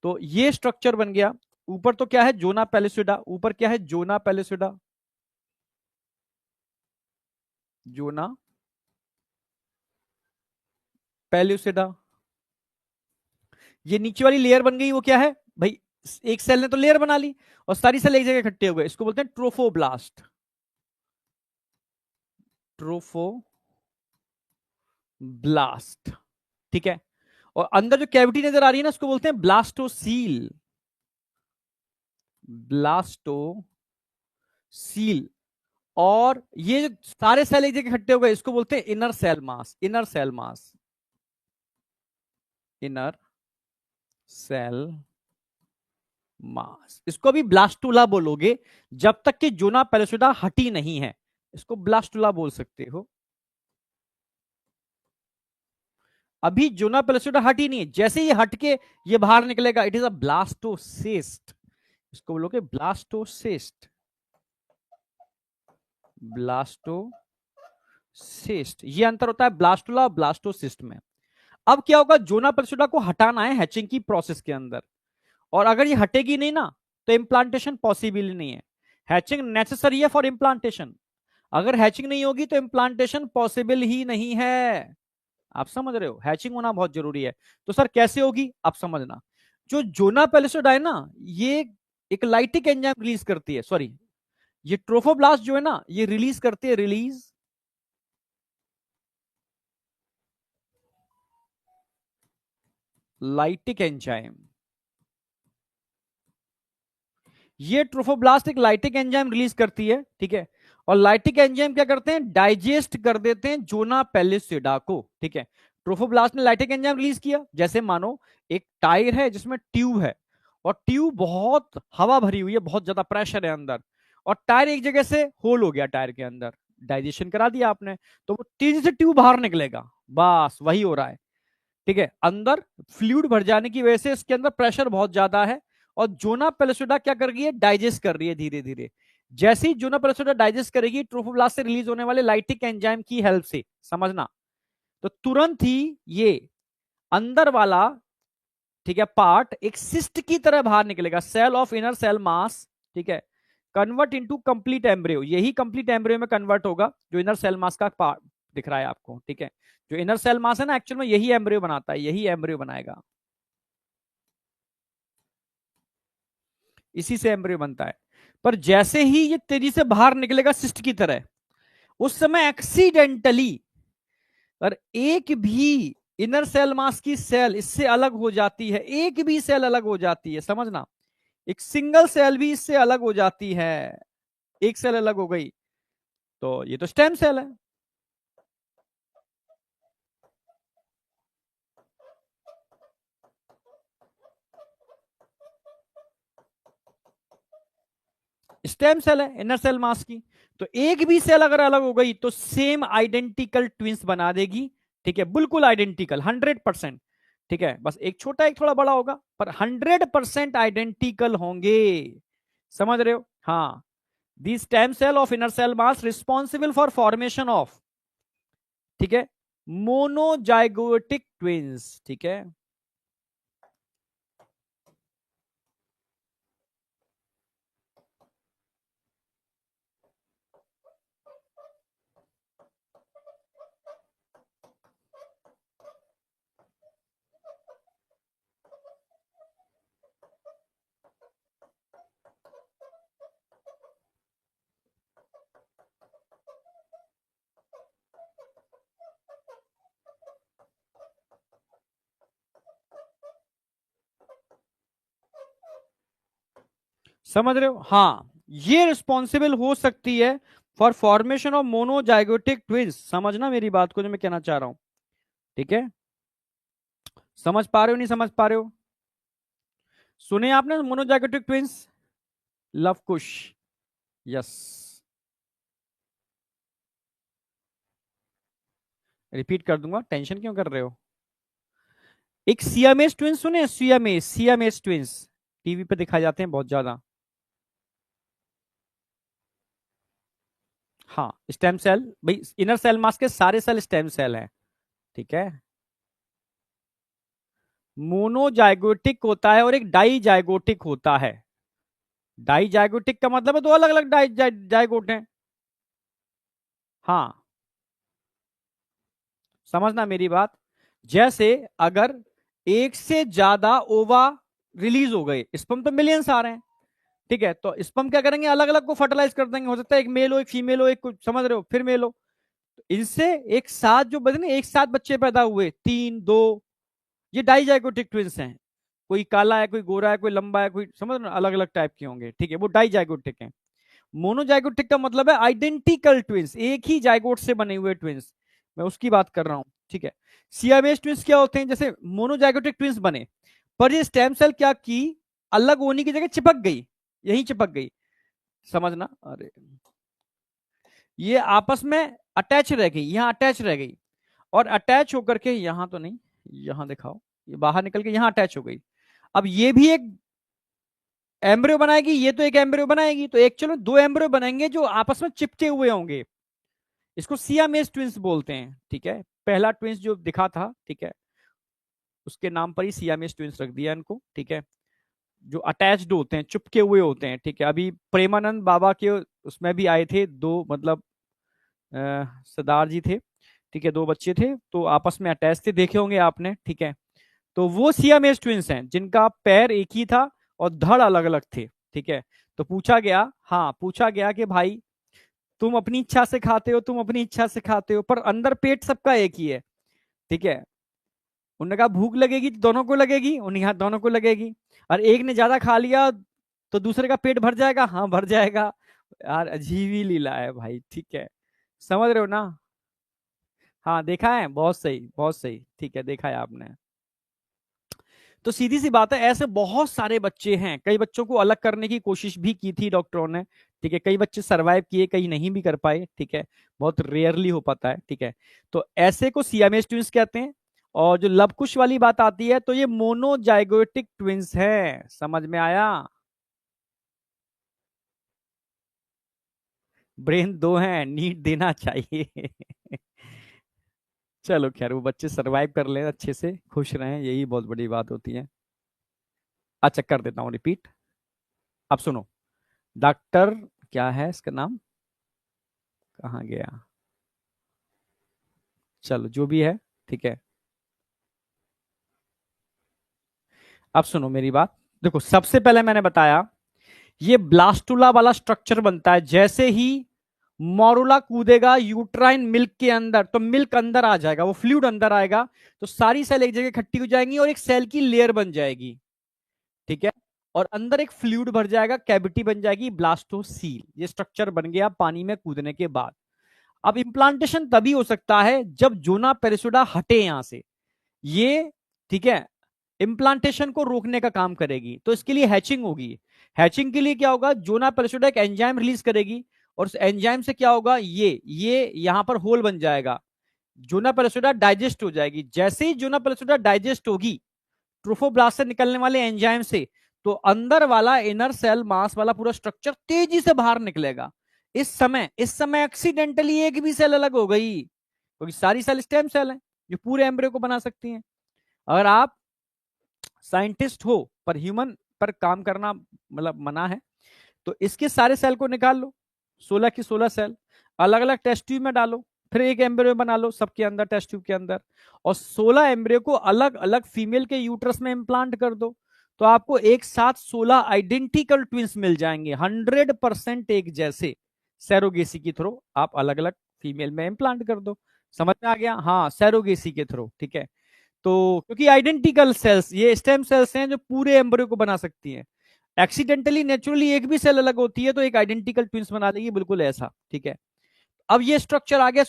तो ये स्ट्रक्चर बन गया। ऊपर तो क्या है, जोना पेलिसिडा, ऊपर क्या है, जोना पेलिसिडा, जोना पेलिसिडा। ये नीचे वाली लेयर बन गई, वो क्या है भाई, एक सेल ने तो लेयर बना ली और सारी सेल एक जगह इकट्ठे हो गए, इसको बोलते हैं ट्रोफोब्लास्ट, ट्रोफोब्लास्ट। ठीक है, और अंदर जो कैविटी नजर आ रही है ना, उसको बोलते हैं ब्लास्टोसील, ब्लास्टोसील। और ये जो सारे सेल एक जगह इकट्ठे हो गए, इसको बोलते हैं inner cell mass, inner cell mass, inner cell mass. इसको भी ब्लास्टुला बोलोगे, जब तक कि जोना पेलिसिडा हटी नहीं है, इसको ब्लास्टुला बोल सकते हो। अभी जोना पेलिसिडा हटी नहीं है, जैसे ही हट के ये बाहर निकलेगा, इट इज अ ब्लास्टोसिस्ट, इसको बोलोगे ब्लास्टोसिस्ट, ब्लास्टोसिस्ट। ये अंतर होता है ब्लास्टुला और ब्लास्टोसिस्ट में। अब क्या होगा, जोना पेलिसिडा को हटाना है हैचिंग की प्रोसेस के अंदर, और अगर ये हटेगी नहीं ना, तो इम्प्लांटेशन पॉसिबल नहीं है। हैचिंग नेसेसरी है फॉर इम्प्लांटेशन, अगर हैचिंग नहीं होगी तो इम्प्लांटेशन पॉसिबल ही नहीं है। आप समझ रहे हो, हैचिंग होना बहुत जरूरी है। तो सर कैसे होगी, आप समझना। जो जोना पेलिसिडा है ना, ये एक लाइटिक एंजाइम रिलीज करती है, सॉरी, ये ट्रोफोब्लास्ट जो है ना, ये रिलीज करती है, रिलीज लाइटिक एंजाइम। ये ट्रोफोब्लास्ट एक लाइटिक एंजाइम रिलीज करती है, ठीक है। और लाइटिक एंजाइम क्या करते हैं, डाइजेस्ट कर देते हैं जोना पेलिसिडा को, ठीक है। ट्रोफोब्लास्ट ने लाइटिक एंजाइम रिलीज किया, जैसे मानो एक टायर है जिसमें ट्यूब है, और ट्यूब बहुत हवा भरी हुई है, बहुत ज्यादा प्रेशर है अंदर, और टायर एक जगह से होल हो गया, टायर के अंदर डाइजेशन करा दिया आपने, तो वो तेजी से ट्यूब बाहर निकलेगा, बस वही हो रहा है। ठीक है, अंदर फ्लूइड भर जाने की वजह से इसके अंदर प्रेशर बहुत ज्यादा है, और जोना पेलिसिडा क्या कर रही है, डाइजेस्ट कर रही है धीरे धीरे। जैसे ही जोना पेलिसिडा डाइजेस्ट करेगी ट्रोफोब्लास्ट से रिलीज होने वाले लाइटिक एंजाइम की हेल्प से, समझना, तो तुरंत ही ये अंदर वाला, ठीक है, पार्ट एक सिस्ट की तरह बाहर निकलेगा, cell of inner cell mass, ठीक है, कन्वर्ट इनटू कंप्लीट एम्ब्रियो, यही कंप्लीट एम्ब्रियो में कन्वर्ट होगा, जो इनर सेल मास का पार्ट दिख रहा है आपको, ठीक है। जो इनर सेल मास है ना, एक्चुअल में यही एम्ब्रियो बनाता है, यही एम्ब्रियो बनाएगा। इसी से एम्ब्रियो बनता है। पर जैसे ही ये तेजी से बाहर निकलेगा सिस्ट की तरह, उस समय एक्सीडेंटली और एक भी इनर सेल मास की सेल इससे अलग हो जाती है, एक भी सेल अलग हो जाती है, समझना, एक सिंगल सेल भी इससे अलग हो जाती है, एक सेल अलग हो गई, तो ये तो स्टेम सेल है। स्टेम सेल है इनर सेल मास की। तो एक भी सेल अगर अलग हो गई तो सेम आइडेंटिकल ट्विंस बना देगी, ठीक है, बिल्कुल आइडेंटिकल 100%। ठीक है, बस एक छोटा एक थोड़ा बड़ा होगा, पर 100% आइडेंटिकल होंगे। समझ रहे हो? हाँ, the stem cell of inner cell mass responsible for formation of, ठीक है, मोनोजाइगोटिक ट्विंस। ठीक है, समझ रहे हो? हाँ, ये रिस्पॉन्सिबल हो सकती है for formation of monozygotic twins. समझना मेरी बात को जो मैं कहना चाह रहा हूं, ठीक है? समझ पा रहे हो, नहीं समझ पा रहे हो? सुने आपने मोनोजाइगोटिक ट्विंस? लव कुश, यस। रिपीट कर दूंगा, टेंशन क्यों कर रहे हो? एक सियामेस ट्विंस सुने? सियामेस, सियामेस ट्विंस टीवी पे दिखाए जाते हैं बहुत ज्यादा। हाँ, स्टेम सेल भाई, इनर सेल मास के सारे सेल स्टेम सेल हैं, ठीक है। मोनोजाइगोटिक होता है और एक डाइजाइगोटिक होता है। डाइजाइगोटिक का मतलब है दो अलग अलग जाइगोट हैं। हाँ, समझना मेरी बात, जैसे अगर एक से ज्यादा ओवा रिलीज हो गए, स्पर्म तो मिलियंस आ रहे हैं, ठीक है, तो स्पर्म क्या करेंगे, अलग अलग को फर्टिलाइज कर देंगे, हो सकता है एक मेल हो एक फीमेल हो, एक समझ रहे हो, फिर मेल हो। इनसे एक साथ जो बने, एक साथ बच्चे पैदा हुए, तीन दो, ये डाइजाइगोटिक ट्विंस हैं। कोई काला है, कोई गोरा है, कोई लंबा है, कोई समझ रहे हो, अलग अलग टाइप के होंगे, ठीक है, वो डाइजाइगोटिक है। मोनोजाइगोटिक का मतलब है आइडेंटिकल ट्विंस, एक ही जाइगोट से बने हुए ट्विंस, मैं उसकी बात कर रहा हूं, ठीक है। सियामेस ट्विंस क्या होते हैं, जैसे मोनोजाइगोटिक ट्विंस बने, पर ये स्टेम सेल क्या की, अलग होने की जगह चिपक गई, यही चिपक गई, समझना। अरे, ये आपस में अटैच रह गई, यहां अटैच रह गई, और अटैच होकर के यहां तो नहीं, यहां दिखाओ, ये बाहर निकल के यहां अटैच हो गई। अब ये भी एक एम्ब्रियो बनाएगी, ये तो एक एम्ब्रियो बनाएगी, तो एक चलो दो एम्ब्रियो बनेंगे जो आपस में चिपके हुए होंगे, इसको सियामेस ट्विंस बोलते हैं, ठीक है। पहला ट्विंस जो दिखा था, ठीक है, उसके नाम पर ही सियामेस ट्विंस रख दिया इनको, ठीक है, जो अटैच्ड होते हैं, चिपके हुए होते हैं, ठीक है। अभी प्रेमानंद बाबा के उसमें भी आए थे दो, मतलब सरदार जी थे, ठीक है, दो बच्चे थे तो आपस में अटैच थे, देखे होंगे आपने, ठीक है। तो वो सियामेस ट्विंस हैं जिनका पैर एक ही था और धड़ अलग अलग थे, ठीक है। तो पूछा गया, हाँ पूछा गया कि भाई तुम अपनी इच्छा से खाते हो, तुम अपनी इच्छा से खाते हो, पर अंदर पेट सबका एक ही है, ठीक है। उन्होंने कहा भूख लगेगी तो दोनों को लगेगी, उन्हें कहा दोनों को लगेगी, और एक ने ज्यादा खा लिया तो दूसरे का पेट भर जाएगा, हाँ भर जाएगा। यार अजीब ही लीला है भाई, ठीक है, समझ रहे हो ना? हाँ देखा है, बहुत सही बहुत सही, ठीक है, देखा है आपने। तो सीधी सी बात है, ऐसे बहुत सारे बच्चे हैं, कई बच्चों को अलग करने की कोशिश भी की थी डॉक्टरों ने, ठीक है, कई बच्चे सरवाइव किए, कई नहीं भी कर पाए, ठीक है, बहुत रेयरली हो पाता है, ठीक है। तो ऐसे को सियामेस ट्विंस कहते हैं। और जो लवकुश वाली बात आती है, तो ये मोनोजाइगोटिक ट्विंस है, समझ में आया? ब्रेन दो हैं, नीड देना चाहिए। चलो खैर, वो बच्चे सरवाइव कर ले अच्छे से, खुश रहें, यही बहुत बड़ी बात होती है। अच्छा, कर देता हूँ रिपीट, अब सुनो। डॉक्टर, क्या है इसका नाम, कहाँ गया, चलो जो भी है, ठीक है। अब सुनो मेरी बात, देखो सबसे पहले मैंने बताया ये ब्लास्टुला वाला स्ट्रक्चर बनता है। जैसे ही मोरुला कूदेगा यूट्राइन मिल्क के अंदर, तो मिल्क अंदर आ जाएगा, वो फ्लूइड अंदर आएगा, तो सारी सेल एक जगह इकट्ठी हो जाएंगी और एक सेल की लेयर बन जाएगी। ठीक है। और अंदर एक फ्लूइड भर जाएगा, कैविटी बन जाएगी, ब्लास्टोसील। ये स्ट्रक्चर बन गया पानी में कूदने के बाद। अब इंप्लांटेशन तभी हो सकता है जब जोना पेरिसोडा हटे यहां से। ये, ठीक है, इंप्लांटेशन को रोकने का काम करेगी, तो इसके लिए हैचिंग होगी। हैचिंग के लिए क्या होगा, जोना पेरिसोडा एक एंजाइम रिलीज करेगी, और उस एंजाइम से क्या होगा, ये यहां पर होल बन जाएगा, जोना पेरिसोडा डाइजेस्ट हो जाएगी। जैसे ही जोना पेरिसोडा डाइजेस्ट होगी ट्रोफोब्लास्ट से निकलने वाले एंजाइम से, तो अंदर वाला इनर सेल मास वाला पूरा स्ट्रक्चर तेजी से बाहर निकलेगा। इस समय एक्सीडेंटली एक भी सेल अलग हो गई, क्योंकि सारी सेल स्टेम सेल है जो पूरे एम्ब्रियो को बना सकती हैं। अगर आप साइंटिस्ट हो पर ह्यूमन पर काम करना मतलब मना है, तो इसके सारे सेल को निकाल लो, 16 की 16 सेल अलग अलग टेस्ट ट्यूब में डालो, फिर एक एम्ब्रियो बना लो सबके अंदर टेस्ट ट्यूब के अंदर, और 16 एम्ब्रियो को अलग अलग फीमेल के यूट्रस में इम्प्लांट कर दो, तो आपको एक साथ 16 आइडेंटिकल ट्विंस मिल जाएंगे, 100% एक जैसे। सैरोगेसी के थ्रू आप अलग अलग फीमेल में इम्प्लांट कर दो। समझ में आ गया? हाँ, सैरोगेसी के थ्रू। ठीक है। तो क्योंकि आइडेंटिकल सेल्स, ये स्टेम सेल्स हैं जो पूरे एम्ब्रियो को बना सकती हैं। एक्सीडेंटली नेचुरली एक भी सेल अलग होती है तो एक आइडेंटिकल ट्विंस बना देगी, बिल्कुल ऐसा। ठीक है। अब ये स्ट्रक्चर आ गया,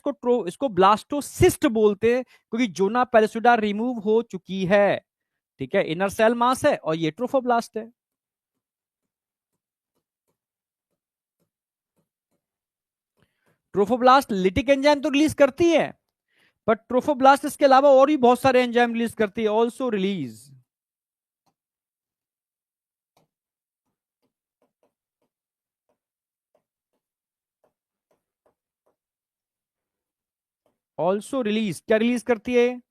इसको ब्लास्टोसिस्ट बोलते हैं, क्योंकि जोना पेरिसोडा रिमूव हो चुकी है। ठीक है, इनर सेल मास है और ये ट्रोफोब्लास्ट है। ट्रोफोब्लास्ट लिटिक एंजाइम तो रिलीज करती है, बट ट्रोफोब्लास्ट इसके अलावा और भी बहुत सारे एंजाइम रिलीज करती है, ऑल्सो रिलीज। ऑल्सो रिलीज, क्या रिलीज करती है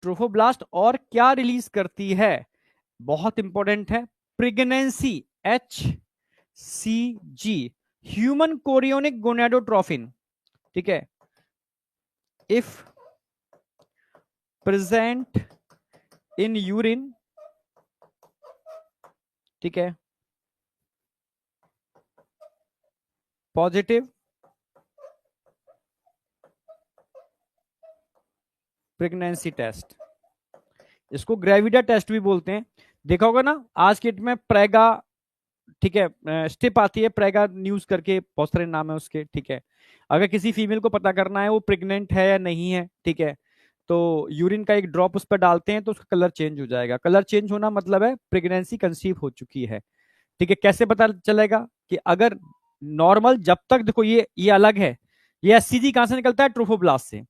ट्रोफोब्लास्ट, और क्या रिलीज करती है, बहुत इंपॉर्टेंट है, प्रेगनेंसी, एच सी जी, ह्यूमन कोरियोनिक गोनेडोट्रोफिन। ठीक है, इफ प्रेजेंट इन यूरिन, ठीक है, पॉजिटिव प्रेगनेंसी टेस्ट, इसको ग्रेविडा टेस्ट भी बोलते हैं। देखा होगा ना आज के डेट में प्रेगा, ठीक है, स्टिप आती है प्रेगा न्यूज करके, बहुत सारे नाम है उसके। ठीक है, अगर किसी फीमेल को पता करना है वो प्रेग्नेंट है या नहीं है, ठीक है, तो यूरिन का एक ड्रॉप उस पर डालते हैं तो उसका कलर चेंज हो जाएगा। कलर चेंज होना मतलब है प्रेगनेंसी कंसीव हो चुकी है। ठीक है, कैसे पता चलेगा कि अगर नॉर्मल, जब तक देखो ये अलग है, ये एससीजी कहां से निकलता है, ट्रोफोब्लास्ट से।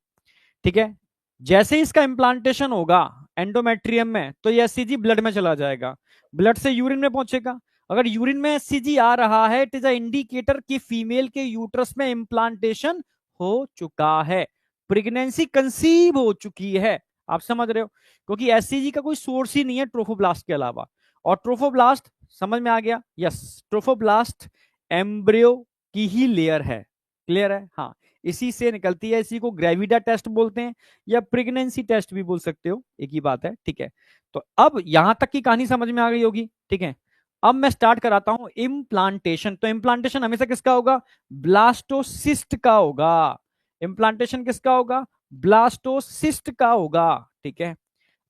ठीक है, जैसे ही इसका इम्प्लांटेशन होगा एंडोमेट्रियम में, तो ये एससीजी ब्लड में चला जाएगा, ब्लड से यूरिन में पहुंचेगा। अगर यूरिन में एससीजी आ रहा है, इट इज अ इंडिकेटर कि फीमेल के यूट्रस में इम्प्लांटेशन हो चुका है, प्रेगनेंसी कंसीव हो चुकी है। आप समझ रहे हो, क्योंकि एससीजी का कोई सोर्स ही नहीं है ट्रोफोब्लास्ट के अलावा। और ट्रोफोब्लास्ट, समझ में आ गया? यस, ट्रोफोब्लास्ट एम्ब्रियो की ही लेयर है। क्लियर है? हाँ, इसी से निकलती है, इसी को ग्रेविडा टेस्ट बोलते हैं, या प्रेगनेंसी टेस्ट भी बोल सकते हो, एक ही बात है। ठीक है, तो अब यहां तक की कहानी समझ में आ गई होगी। ठीक है, अब मैं स्टार्ट कराता हूं इम्प्लांटेशन। तो इम्प्लांटेशन हमेशा किसका होगा, ब्लास्टोसिस्ट का होगा। इम्प्लांटेशन किसका होगा, ब्लास्टोसिस्ट का होगा। ठीक है,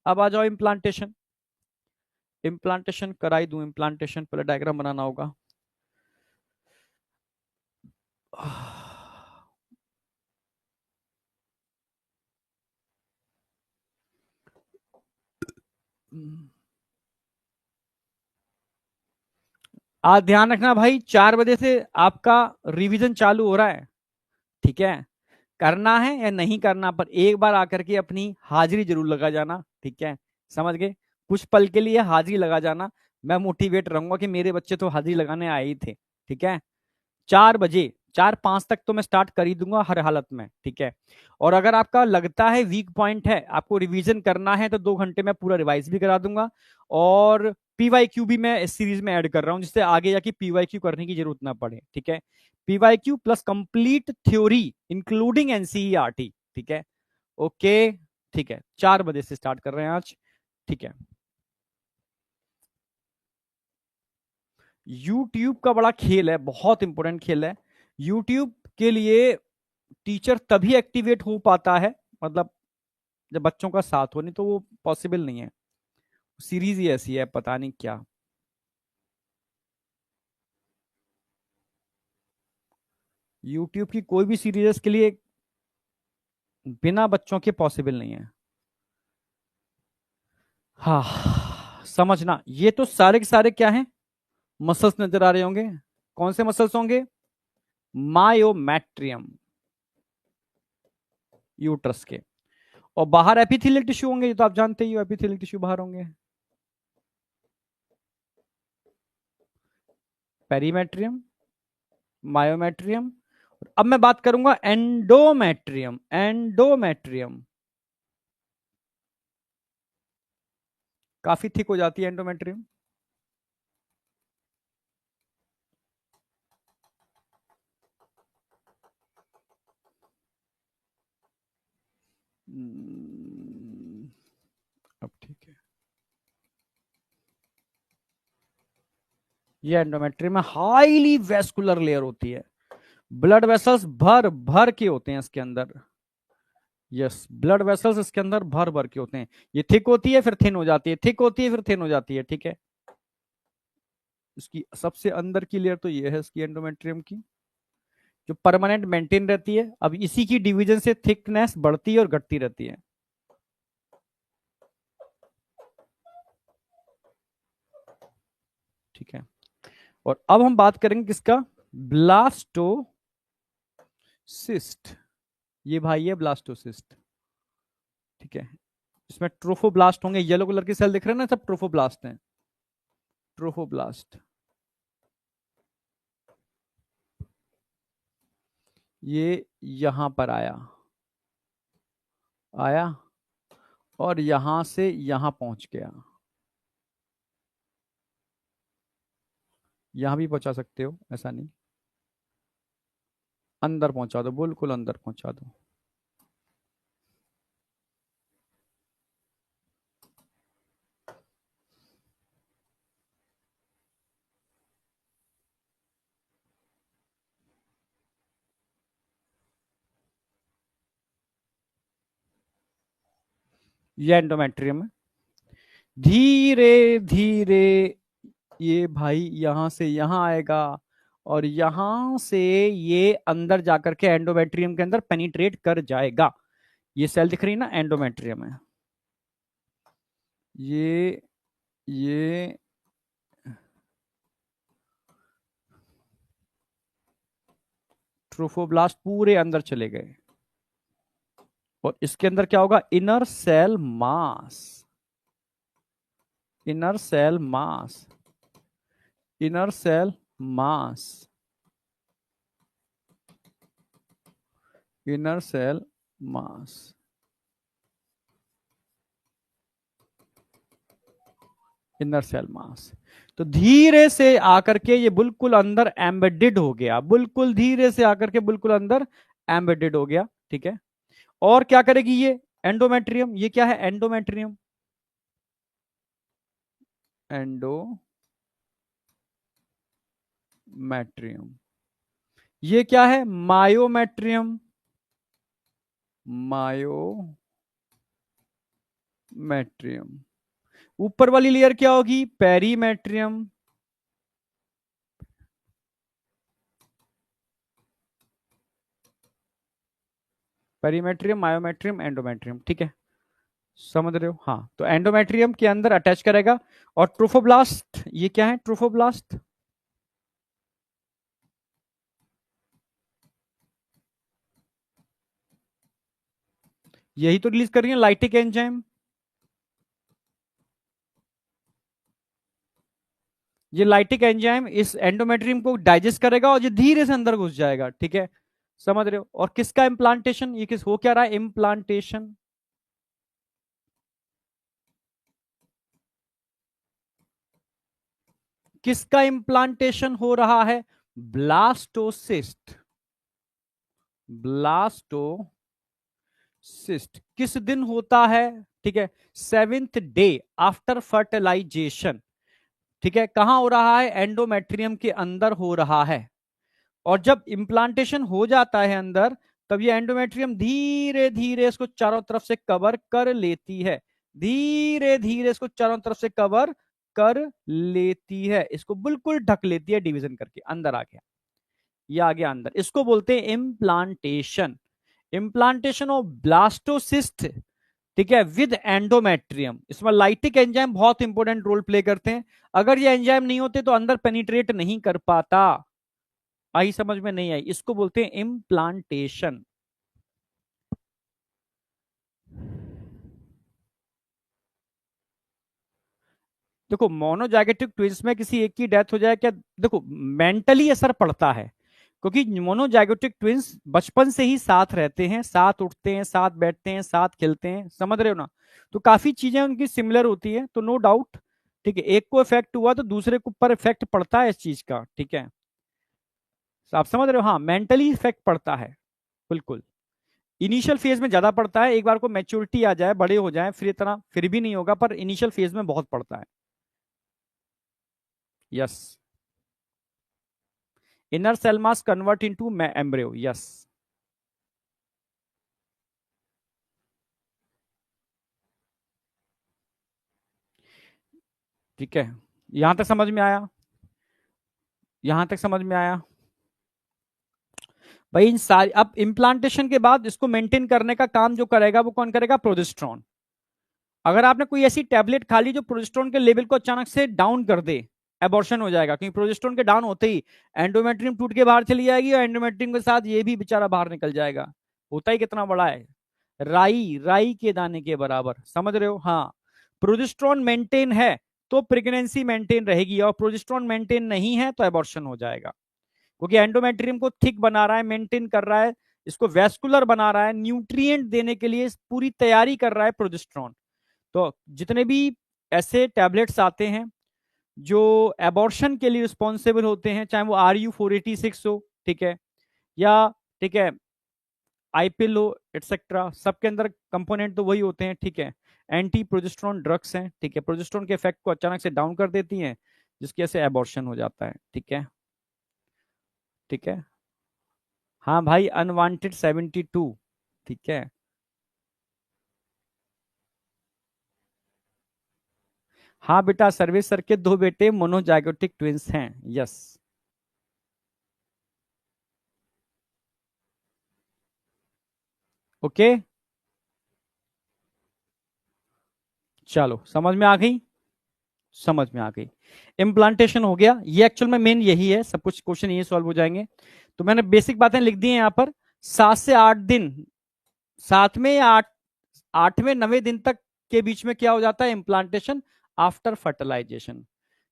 अब आ जाओ इम्प्लांटेशन। इम्प्लांटेशन कराई दूं, इम्प्लांटेशन पहले डायग्राम बनाना होगा। आज ध्यान रखना भाई, 4 बजे से आपका रिवीजन चालू हो रहा है। ठीक है, करना है या नहीं करना, पर एक बार आकर के अपनी हाजिरी जरूर लगा जाना। ठीक है, समझ गए? कुछ पल के लिए हाजिरी लगा जाना, मैं मोटिवेट रहूंगा कि मेरे बच्चे तो हाजिरी लगाने आए ही थे। ठीक है, 4 बजे, 4:05 तक तो मैं स्टार्ट कर ही दूंगा हर हालत में। ठीक है, और अगर आपका लगता है वीक पॉइंट है, आपको रिवीजन करना है, तो 2 घंटे में पूरा रिवाइज भी करा दूंगा, और पीवाईक्यू भी मैं इस सीरीज में ऐड कर रहा हूं, जिससे आगे जाके पीवाईक्यू करने की जरूरत ना पड़े। ठीक है, PYQ plus complete theory including NCERT. ठीक है, ओके। ठीक है, 4 बजे से स्टार्ट कर रहे हैं आज। ठीक है, यूट्यूब का बड़ा खेल है, बहुत इंपॉर्टेंट खेल है। यूट्यूब के लिए टीचर तभी एक्टिवेट हो पाता है, मतलब जब बच्चों का साथ हो, नहीं तो वो पॉसिबल नहीं है। सीरीज ही ऐसी है, पता नहीं क्या। यूट्यूब की कोई भी सीरीज के लिए बिना बच्चों के पॉसिबल नहीं है। हाँ, समझना, ये तो सारे के सारे क्या हैं, मसल्स नजर आ रहे होंगे। कौन से मसल्स होंगे? मायोमेट्रियम, यूट्रस के। और बाहर एपिथेलियल टिश्यू होंगे, ये तो आप जानते ही हो, एपिथेलियल टिश्यू बाहर होंगे। Perimetrium, myometrium. अब मैं बात करूंगा एंडोमेट्रियम, एंडोमेट्रियम। काफी थिक हो जाती है एंडोमेट्रियम। हम्म, अब ठीक है। ये एंडोमेट्रियम में हाईली वेस्कुलर लेयर होती है। ब्लड वेसल्स भर भर के होते हैं इसके अंदर। यस, ब्लड वेसल्स इसके अंदर भर भर के होते हैं। ये थिक होती है फिर थिन हो जाती है, थिक होती है फिर थिन हो जाती है, ठीक है। इसकी सबसे अंदर की लेयर तो ये है इसकी एंडोमेट्रियम की, जो परमानेंट मेंटेन रहती है। अब इसी की डिवीजन से थिकनेस बढ़ती है और घटती रहती है। ठीक है। और अब हम बात करेंगे किसका? ब्लास्टोसिस्ट। ये भाई है ब्लास्टोसिस्ट, ठीक है। इसमें ट्रोफोब्लास्ट होंगे, येलो कलर के सेल दिख रहे हैं ना, सब ट्रोफोब्लास्ट हैं। ट्रोफोब्लास्ट, ये यहां पर आया, आया और यहां से यहां पहुंच गया। यहां भी पहुंचा सकते हो, ऐसा नहीं। अंदर पहुंचा दो, बिल्कुल अंदर पहुंचा दो। ये एंडोमेट्रियम है। धीरे धीरे ये भाई यहां से यहां आएगा, और यहां से ये अंदर जाकर के एंडोमेट्रियम के अंदर पेनिट्रेट कर जाएगा। ये सेल दिख रही है ना, एंडोमेट्रियम है। ये ट्रोफोब्लास्ट पूरे अंदर चले गए। और इसके अंदर क्या होगा? Inner cell mass, inner cell mass, inner cell mass, inner cell mass, inner cell mass. तो धीरे से आकर के ये बिल्कुल अंदर एम्बेडेड हो गया, बिल्कुल धीरे से आकर के बिल्कुल अंदर एम्बेडेड हो गया, ठीक है। और क्या करेगी ये एंडोमेट्रियम? ये क्या है एंडोमेट्रियम? एंडोमेट्रियम। ये क्या है? Myometrium, myometrium. ऊपर वाली लेयर क्या होगी? पेरीमेट्रियम, पेरीमेट्रियम, मायोमेट्रियम, एंडोमेट्रियम, ठीक है। समझ रहे हो? हाँ, तो एंडोमेट्रियम के अंदर अटैच करेगा। और ट्रोफोब्लास्ट, ये क्या है ट्रोफोब्लास्ट? यही तो रिलीज कर रही है लाइटिक एंजाइम। ये लाइटिक एंजाइम इस एंडोमेट्रियम को डाइजेस्ट करेगा और ये धीरे से अंदर घुस जाएगा, ठीक है। समझ रहे हो? और किसका इम्प्लांटेशन, ये किस हो क्या रहा है? इम्प्लांटेशन, किसका इम्प्लांटेशन हो रहा है? Blastocyst, blastocyst. किस दिन होता है? ठीक है, 7th डे आफ्टर फर्टिलाइजेशन। ठीक है, कहां हो रहा है? एंडोमेट्रियम के अंदर हो रहा है। और जब इम्प्लांटेशन हो जाता है अंदर, तब ये एंडोमेट्रियम धीरे धीरे इसको चारों तरफ से कवर कर लेती है, धीरे धीरे इसको चारों तरफ से कवर कर लेती है, इसको बिल्कुल ढक लेती है, डिवीजन करके अंदर आ गया, ये आ गया अंदर। इसको बोलते हैं इम्प्लांटेशन। इम्प्लांटेशन ऑफ ब्लास्टोसिस्ट, ठीक है, विद एंडोमेट्रियम। इसमें लाइटिक एंजाइम बहुत इंपॉर्टेंट रोल प्ले करते हैं। अगर ये एंजाइम नहीं होते तो अंदर पेनिट्रेट नहीं कर पाता। आई समझ में? नहीं आई? इसको बोलते हैं इम्प्लांटेशन। देखो, मोनोजाइगोटिक ट्विंस में किसी एक की डेथ हो जाए क्या, देखो मेंटली असर पड़ता है, क्योंकि मोनोजाइगोटिक ट्विंस बचपन से ही साथ रहते हैं, साथ उठते हैं, साथ बैठते हैं, साथ खेलते हैं, समझ रहे हो ना? तो काफी चीजें उनकी सिमिलर होती है, तो नो डाउट, ठीक है, एक को इफेक्ट हुआ तो दूसरे को पर इफेक्ट पड़ता है इस चीज का, ठीक है, आप समझ रहे हो? हाँ, मेंटली इफेक्ट पड़ता है, बिल्कुल। इनिशियल फेज में ज्यादा पड़ता है, एक बार को मैच्योरिटी आ जाए, बड़े हो जाए, फिर इतना फिर भी नहीं होगा, पर इनिशियल फेज में बहुत पड़ता है। Yes. Inner cell mass convert into embryo, yes. ठीक है, यहां तक समझ में आया? यहां तक समझ में आया भाई? इन सारी, अब इम्प्लांटेशन के बाद इसको मेंटेन करने का काम जो करेगा वो कौन करेगा? प्रोजेस्टेरॉन। अगर आपने कोई ऐसी टैबलेट खा ली जो प्रोजेस्टेरॉन के लेवल को अचानक से डाउन कर दे, एबॉर्शन हो जाएगा, क्योंकि प्रोजेस्टेरॉन के डाउन होते ही एंडोमेट्रियम टूट के बाहर चली जाएगी, और एंडोमेट्रियम के साथ ये भी बेचारा बाहर निकल जाएगा। होता ही कितना बड़ा है, राई राई के दाने के बराबर, समझ रहे हो? हाँ, प्रोजेस्टेरॉन मेंटेन है तो प्रेगनेंसी मेंटेन रहेगी, और प्रोजेस्टेरॉन मेंटेन नहीं है तो एबॉर्शन हो जाएगा, क्योंकि एंडोमेट्रियम को थिक बना रहा है, मेंटेन कर रहा है, इसको वेस्कुलर बना रहा है, न्यूट्रिएंट देने के लिए पूरी तैयारी कर रहा है प्रोजेस्टेरॉन। तो जितने भी ऐसे टैबलेट्स आते हैं जो एबॉर्शन के लिए रिस्पॉन्सिबल होते हैं, चाहे वो RU486 हो, ठीक है, या ठीक है आईपिल हो, एटसेट्रा, सबके अंदर कंपोनेंट तो वही होते हैं, ठीक है। एंटी प्रोजेस्टेरॉन ड्रग्स हैं, ठीक है, प्रोजेस्टेरॉन के इफेक्ट को अचानक से डाउन कर देती हैं, जिसकी वजह से एबॉर्शन हो जाता है, ठीक है, ठीक है। हाँ भाई, अनवांटेड 72, ठीक है। हाँ बेटा, सर्विस सर के दो बेटे मोनोजाइगोटिक ट्विंस हैं, यस। ओके, चलो समझ में आ गई? समझ में आ गई। इम्प्लांटेशन हो गया, ये एक्चुअल में मेन यही है, सब कुछ क्वेश्चन यही सॉल्व हो जाएंगे। तो मैंने बेसिक बातें लिख दी हैं यहाँ पर। 7 से 8 दिन, 7वें या 8वें 9वें दिन तक के बीच में क्या हो जाता है? इम्प्लांटेशन आफ्टर फर्टिलाइजेशन,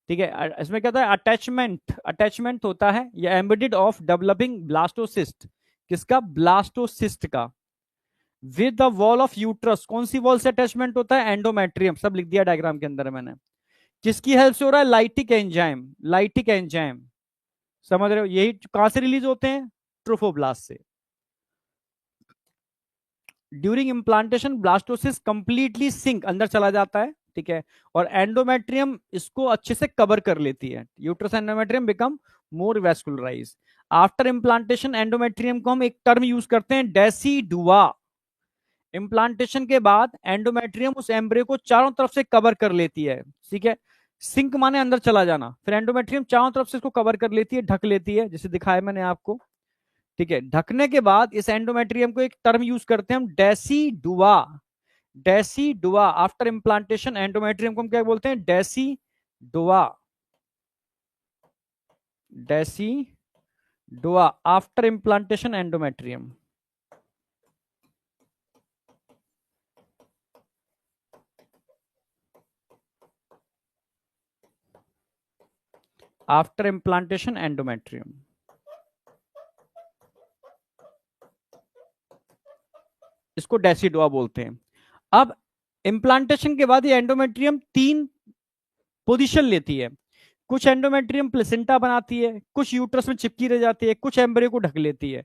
ठीक है। इसमें क्या होता है? अटैचमेंट, अटैचमेंट होता है, या एम्बेडेड ऑफ डेवलपिंग ब्लास्टोसिस्ट, किसका? ब्लास्टोसिस्ट का, with the wall of uterus. कौन सी वॉल से अटैचमेंट होता है? एंडोमेट्रियम, सब लिख दिया डायग्राम के अंदर मैंने। किसकी हेल्प से हो रहा है? लाइटिक एंजाइम, लाइटिक एंजाइम, समझ रहे हो? यही कहां से रिलीज होते हैं? ट्रोफोब्लास्ट से। During implantation blastocyst completely sink, अंदर चला जाता है, ठीक है, और एंडोमेट्रियम इसको अच्छे से कवर कर लेती है। Uterus endometrium become more vascularise. After implantation endometrium को हम एक टर्म यूज करते हैं, डेसीडुआ। इम्प्लांटेशन के बाद एंडोमेट्रियम उस एम्ब्रियो को चारों तरफ से कवर कर लेती है, ठीक है। सिंक माने अंदर चला जाना, फिर एंडोमेट्रियम चारों तरफ से इसको कवर कर लेती है, ढक लेती है, जैसे दिखाया मैंने आपको, ठीक है। ढकने के बाद इस एंडोमेट्रियम को एक टर्म यूज करते हैं हम, decidua. Decidua, after implantation endometrium को हम क्या बोलते हैं? Decidua, decidua, after implantation endometrium. After implantation endometrium, इसको डेसीडुआ बोलते हैं। अब इम्प्लांटेशन के बाद ये एंडोमेट्रियम 3 पोजीशन लेती है। कुछ एंडोमेट्रियम प्लेसेंटा बनाती है, कुछ यूट्रस में चिपकी रह जाती है, कुछ एम्ब्रियो को ढक लेती है।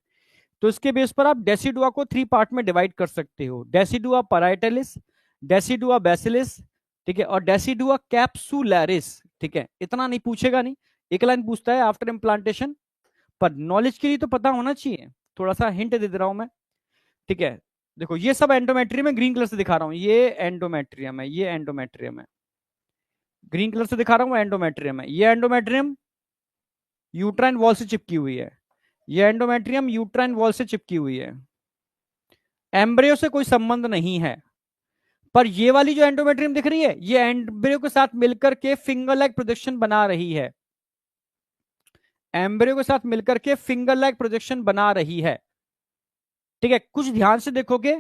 तो इसके बेस पर आप डेसीडुआ को 3 पार्ट में डिवाइड कर सकते हो, डेसीडुआ पैराइटलिस, डेसीडुआ बेसिलिस, ठीक है, और डेसिडुआ कैप्सुलैरिस, ठीक है, इतना नहीं पूछेगा, नहीं, एक लाइन पूछता है आफ्टर इम्प्लांटेशन, पर नॉलेज के लिए तो पता होना चाहिए, थोड़ा सा हिंट दे दे रहा हूं मैं, ठीक है। देखो ये सब एंडोमेट्रियम है, ग्रीन कलर से दिखा रहा हूं, ये एंडोमेट्रियम है, ये एंडोमेट्रियम है, ग्रीन कलर से दिखा रहा हूं एंडोमेट्रियम है, ये एंडोमेट्रियम यूट्राइन वॉल से चिपकी हुई है, ये एंडोमेट्रियम यूट्राइन वॉल से चिपकी हुई है, एम्ब्रियो से कोई संबंध नहीं है, पर ये वाली जो एंडोमेट्रियम दिख रही है, ये एम्ब्रियो के साथ मिलकर के फिंगर लाइक प्रोजेक्शन बना रही है, एम्ब्रियो के साथ मिलकर के फिंगर लाइक प्रोजेक्शन बना रही है, ठीक है। कुछ ध्यान से देखोगे,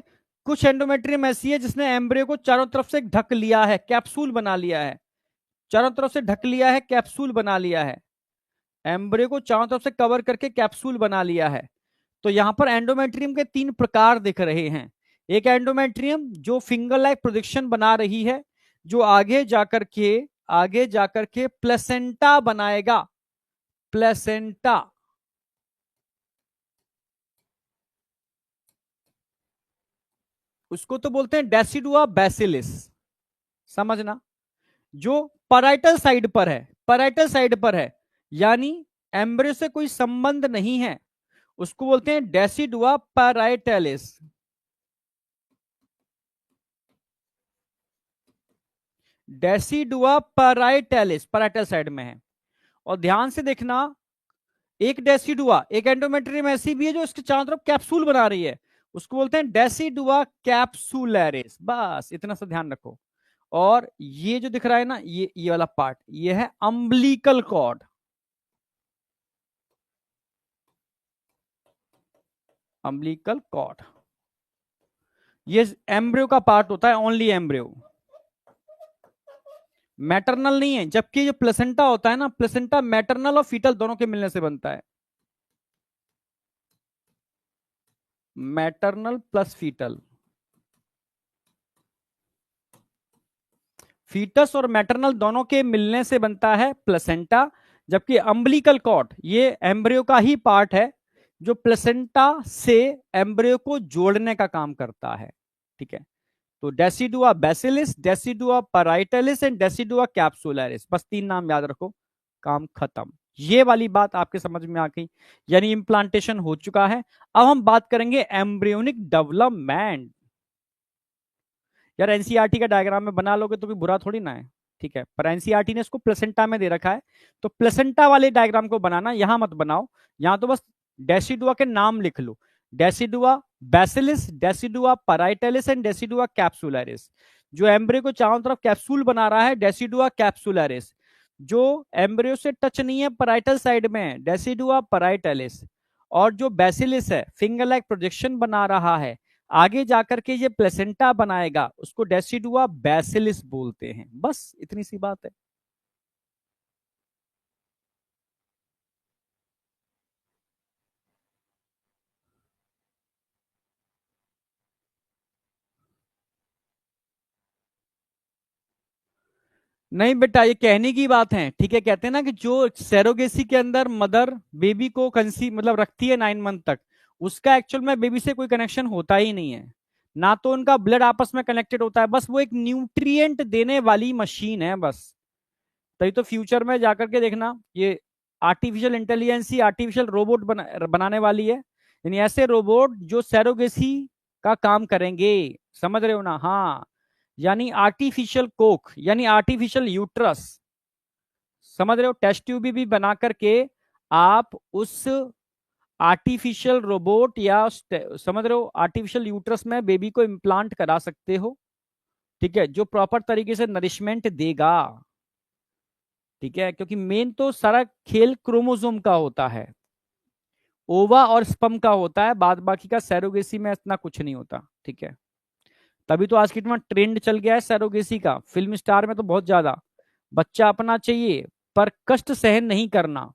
कुछ एंडोमेट्रियम ऐसी है जिसने एम्ब्रियो को चारों तरफ से ढक लिया है, कैप्सूल बना लिया है, चारों तरफ से ढक लिया है, कैप्सूल बना लिया है, एम्ब्रियो को चारों तरफ से कवर करके कैप्सूल बना लिया है। तो यहां पर एंडोमेट्रियम के तीन प्रकार दिख रहे हैं, एक एंडोमेट्रियम जो फिंगर लाइक प्रोजेक्शन बना रही है, जो आगे जाकर के प्लेसेंटा बनाएगा, प्लेसेंटा, उसको तो बोलते हैं डेसिडुआ बैसिलिस, समझना, जो पैराइटल साइड पर है, पैराइटल साइड पर है, यानी एम्ब्रियो से कोई संबंध नहीं है, उसको बोलते हैं डेसिडुआ पैराइटलिस, डेसिडुआ पैराइटलिस, पैराइटल साइड में है। और ध्यान से देखना, एक डेसिडुआ, एक एंडोमेट्रियम ऐसी भी है जो इसके चारों तरफ कैप्सूल बना रही है, उसको बोलते हैं डेसिडुआ कैप्सुलैरिस, बस इतना सा ध्यान रखो। और ये जो दिख रहा है ना, ये वाला पार्ट, ये है अम्बिलिकल कॉर्ड, अम्बिलिकल कॉर्ड, ये एम्ब्रियो का पार्ट होता है, ओनली एम्ब्रियो, मैटरनल नहीं है, जबकि जो प्लेसेंटा होता है ना, प्लेसेंटा मैटरनल और फीटल दोनों के मिलने से बनता है, मैटरनल प्लस फीटल, फीटस और मैटरनल दोनों के मिलने से बनता है प्लेसेंटा, जबकि अम्बिलिकल कॉर्ड ये एम्ब्रियो का ही पार्ट है, जो प्लेसेंटा से एम्ब्रियो को जोड़ने का काम करता है, ठीक है। तो decidua basalis, decidua parietalis and decidua capsularis, बस तीन नाम याद रखो, काम खत्म। ये वाली बात आपके समझ में आ गई, यानी इंप्लांटेशन हो चुका है। अब हम बात करेंगे एम्ब्रियोनिक डेवलपमेंट। यार एनसीईआरटी का डायग्राम में बना लोगे तो भी बुरा थोड़ी ना है, ठीक है, पर एनसीईआरटी ने इसको प्लेसेंटा में दे रखा है, तो प्लेसेंटा वाले डायग्राम को बनाना, यहां मत बनाओ, यहां तो बस डेसिडुआ के नाम लिख लो, decidua basalis, decidua parietalis and decidua capsularis. जो एम्ब्रियो को चारों तरफ कैप्सूल बना रहा है, डेसिडुआ कैप्सुलैरिस, जो एम्ब्रियो से टच नहीं है, पैराइटल साइड में है, डेसिडुआ पैराइटलिस, और जो बैसिलिस है, फिंगर लाइक प्रोजेक्शन बना रहा है, आगे जाकर के ये प्लेसेंटा बनाएगा, उसको डेसिडुआ बैसिलिस बोलते हैं, बस इतनी सी बात है। नहीं बेटा, ये कहने की बात है, ठीक है, कहते हैं ना कि जो सेरोगेसी के अंदर मदर बेबी को कंसीव मतलब रखती है 9 मंथ तक, उसका एक्चुअल में बेबी से कोई कनेक्शन होता ही नहीं है, ना तो उनका ब्लड आपस में कनेक्टेड होता है, बस वो एक न्यूट्रिएंट देने वाली मशीन है बस। तभी तो फ्यूचर में जाकर के देखना, ये आर्टिफिशियल इंटेलिजेंस ही आर्टिफिशियल रोबोट बनाने वाली है, यानी ऐसे रोबोट जो सेरोगेसी का काम करेंगे, समझ रहे हो ना, हाँ, यानी आर्टिफिशियल कोक, यानी आर्टिफिशियल यूट्रस, समझ रहे हो, टेस्ट ट्यूब भी बना करके आप उस आर्टिफिशियल रोबोट या समझ रहे हो आर्टिफिशियल यूट्रस में बेबी को इम्प्लांट करा सकते हो, ठीक है, जो प्रॉपर तरीके से नरिशमेंट देगा, ठीक है, क्योंकि मेन तो सारा खेल क्रोमोसोम का होता है, ओवा और स्पर्म का होता है, बाद बाकी का सैरोगेसी में इतना कुछ नहीं होता, ठीक है। तभी तो आज की ट्रेंड चल गया है सैरोगेसी का, फिल्म स्टार में तो बहुत ज्यादा, बच्चा अपना चाहिए पर कष्ट सहन नहीं करना,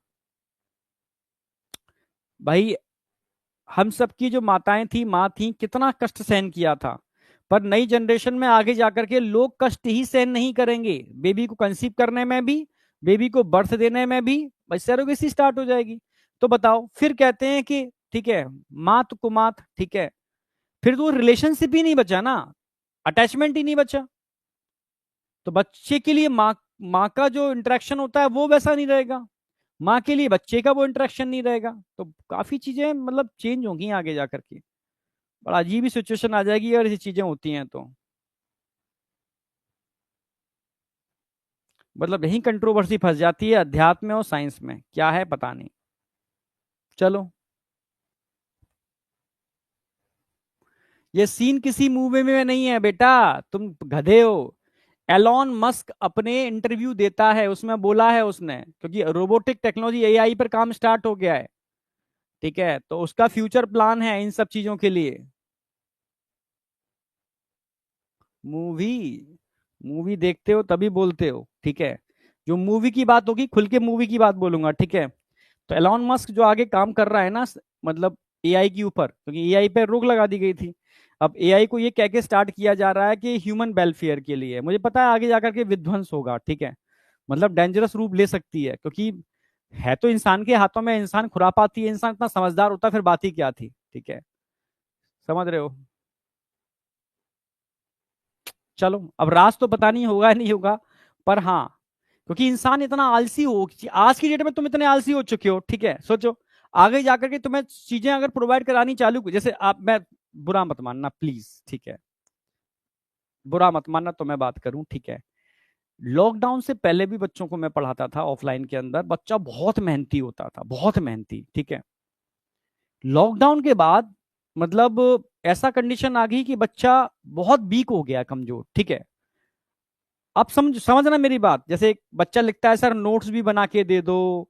भाई हम सबकी जो माताएं थी, माँ थी, कितना कष्ट सहन किया था, पर नई जनरेशन में आगे जाकर के लोग कष्ट ही सहन नहीं करेंगे, बेबी को कंसीव करने में भी, बेबी को बर्थ देने में भी, भाई सैरोगेसी स्टार्ट हो जाएगी। तो बताओ, फिर कहते हैं कि ठीक है मात कुमात, ठीक है, फिर तो रिलेशनशिप ही नहीं बचा ना, अटैचमेंट ही नहीं बचा, तो बच्चे के लिए माँ माँ का जो इंटरेक्शन होता है वो वैसा नहीं रहेगा, माँ के लिए बच्चे का वो इंटरेक्शन नहीं रहेगा। तो काफी चीजें मतलब चेंज होंगी आगे जाकर के, बड़ा अजीब ही सिचुएशन आ जाएगी अगर ऐसी चीजें होती हैं तो। मतलब यही कंट्रोवर्सी फंस जाती है अध्यात्म में और साइंस में, क्या है पता नहीं। चलो, ये सीन किसी मूवी में नहीं है बेटा, तुम गधे हो। एलॉन मस्क अपने इंटरव्यू देता है, उसमें बोला है उसने, क्योंकि रोबोटिक टेक्नोलॉजी एआई पर काम स्टार्ट हो गया है, ठीक है, तो उसका फ्यूचर प्लान है इन सब चीजों के लिए। मूवी, मूवी देखते हो तभी बोलते हो, ठीक है। जो मूवी की बात होगी खुल के मूवी की बात बोलूंगा, ठीक है। तो एलॉन मस्क जो आगे काम कर रहा है ना, मतलब एआई के ऊपर, क्योंकि एआई पे रोक लगा दी गई थी। अब एआई को ये कह के स्टार्ट किया जा रहा है कि ह्यूमन वेलफेयर के लिए, मुझे पता है आगे जाकर के विध्वंस होगा, ठीक है, मतलब डेंजरस रूप ले सकती है, क्योंकि है तो इंसान के हाथों में, इंसान खुरापाती है, इंसान इतना समझदार होता फिर बात ही क्या थी, ठीक है, समझ रहे हो। चलो अब राज तो पता नहीं होगा नहीं होगा, पर हाँ, क्योंकि इंसान इतना आलसी हो, आज की डेट में तुम इतने आलसी हो चुके हो, ठीक है, सोचो आगे जाकर के तुम्हें चीजें अगर प्रोवाइड करानी चालू, जैसे आप, मैं, बुरा मत मानना प्लीज, ठीक है, बुरा मत मानना तो मैं बात करूं, ठीक है। लॉकडाउन से पहले भी बच्चों को मैं पढ़ाता था ऑफलाइन के अंदर, बच्चा बहुत मेहनती होता था, बहुत मेहनती, ठीक है। लॉकडाउन के बाद मतलब ऐसा कंडीशन आ गई कि बच्चा बहुत वीक हो गया, कमजोर, ठीक है। अब समझना मेरी बात, जैसे एक बच्चा लिखता है सर नोट्स भी बना के दे दो,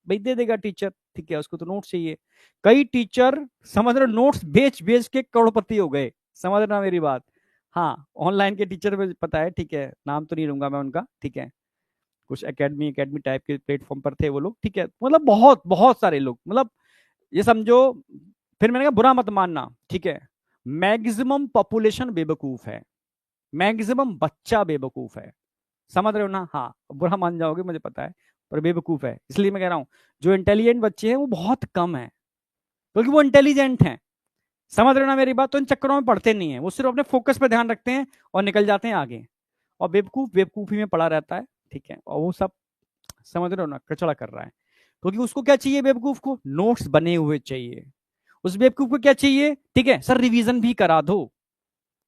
भाई दे देगा टीचर, ठीक है, उसको तो नोट्स चाहिए। कई टीचर, समझ रहे, नोट्स बेच बेच के करोड़पति हो गए, समझ रहा मेरी बात। हाँ, ऑनलाइन के टीचर मुझे पता है, ठीक है, नाम तो नहीं लूंगा मैं उनका, ठीक है, कुछ एकेडमी एकेडमी टाइप के प्लेटफॉर्म पर थे वो लोग, ठीक है, मतलब बहुत बहुत सारे लोग, मतलब ये समझो। फिर मैंने कहा बुरा मत मानना, ठीक है, मैक्सिमम पॉपुलेशन बेवकूफ है, मैक्सिमम बच्चा बेवकूफ है, समझ रहे हो ना। हाँ, बुरा मान जाओगे मुझे पता है, पर बेवकूफ है, इसलिए मैं कह रहा हूँ जो इंटेलिजेंट बच्चे हैं वो बहुत कम है, क्योंकि वो इंटेलिजेंट हैं, समझ रहे हो ना मेरी बात, तो इन चक्करों में पढ़ते नहीं है, वो सिर्फ अपने फोकस पे ध्यान रखते हैं और निकल जाते हैं आगे। और बेवकूफ बेवकूफी में पड़ा रहता है, ठीक है, और वो सब, समझ रहे हो ना, कचड़ा कर रहा है, क्योंकि उसको क्या चाहिए, बेवकूफ को नोट्स बने हुए चाहिए। उस बेवकूफ को क्या चाहिए, ठीक है सर, रिवीजन भी करा दो,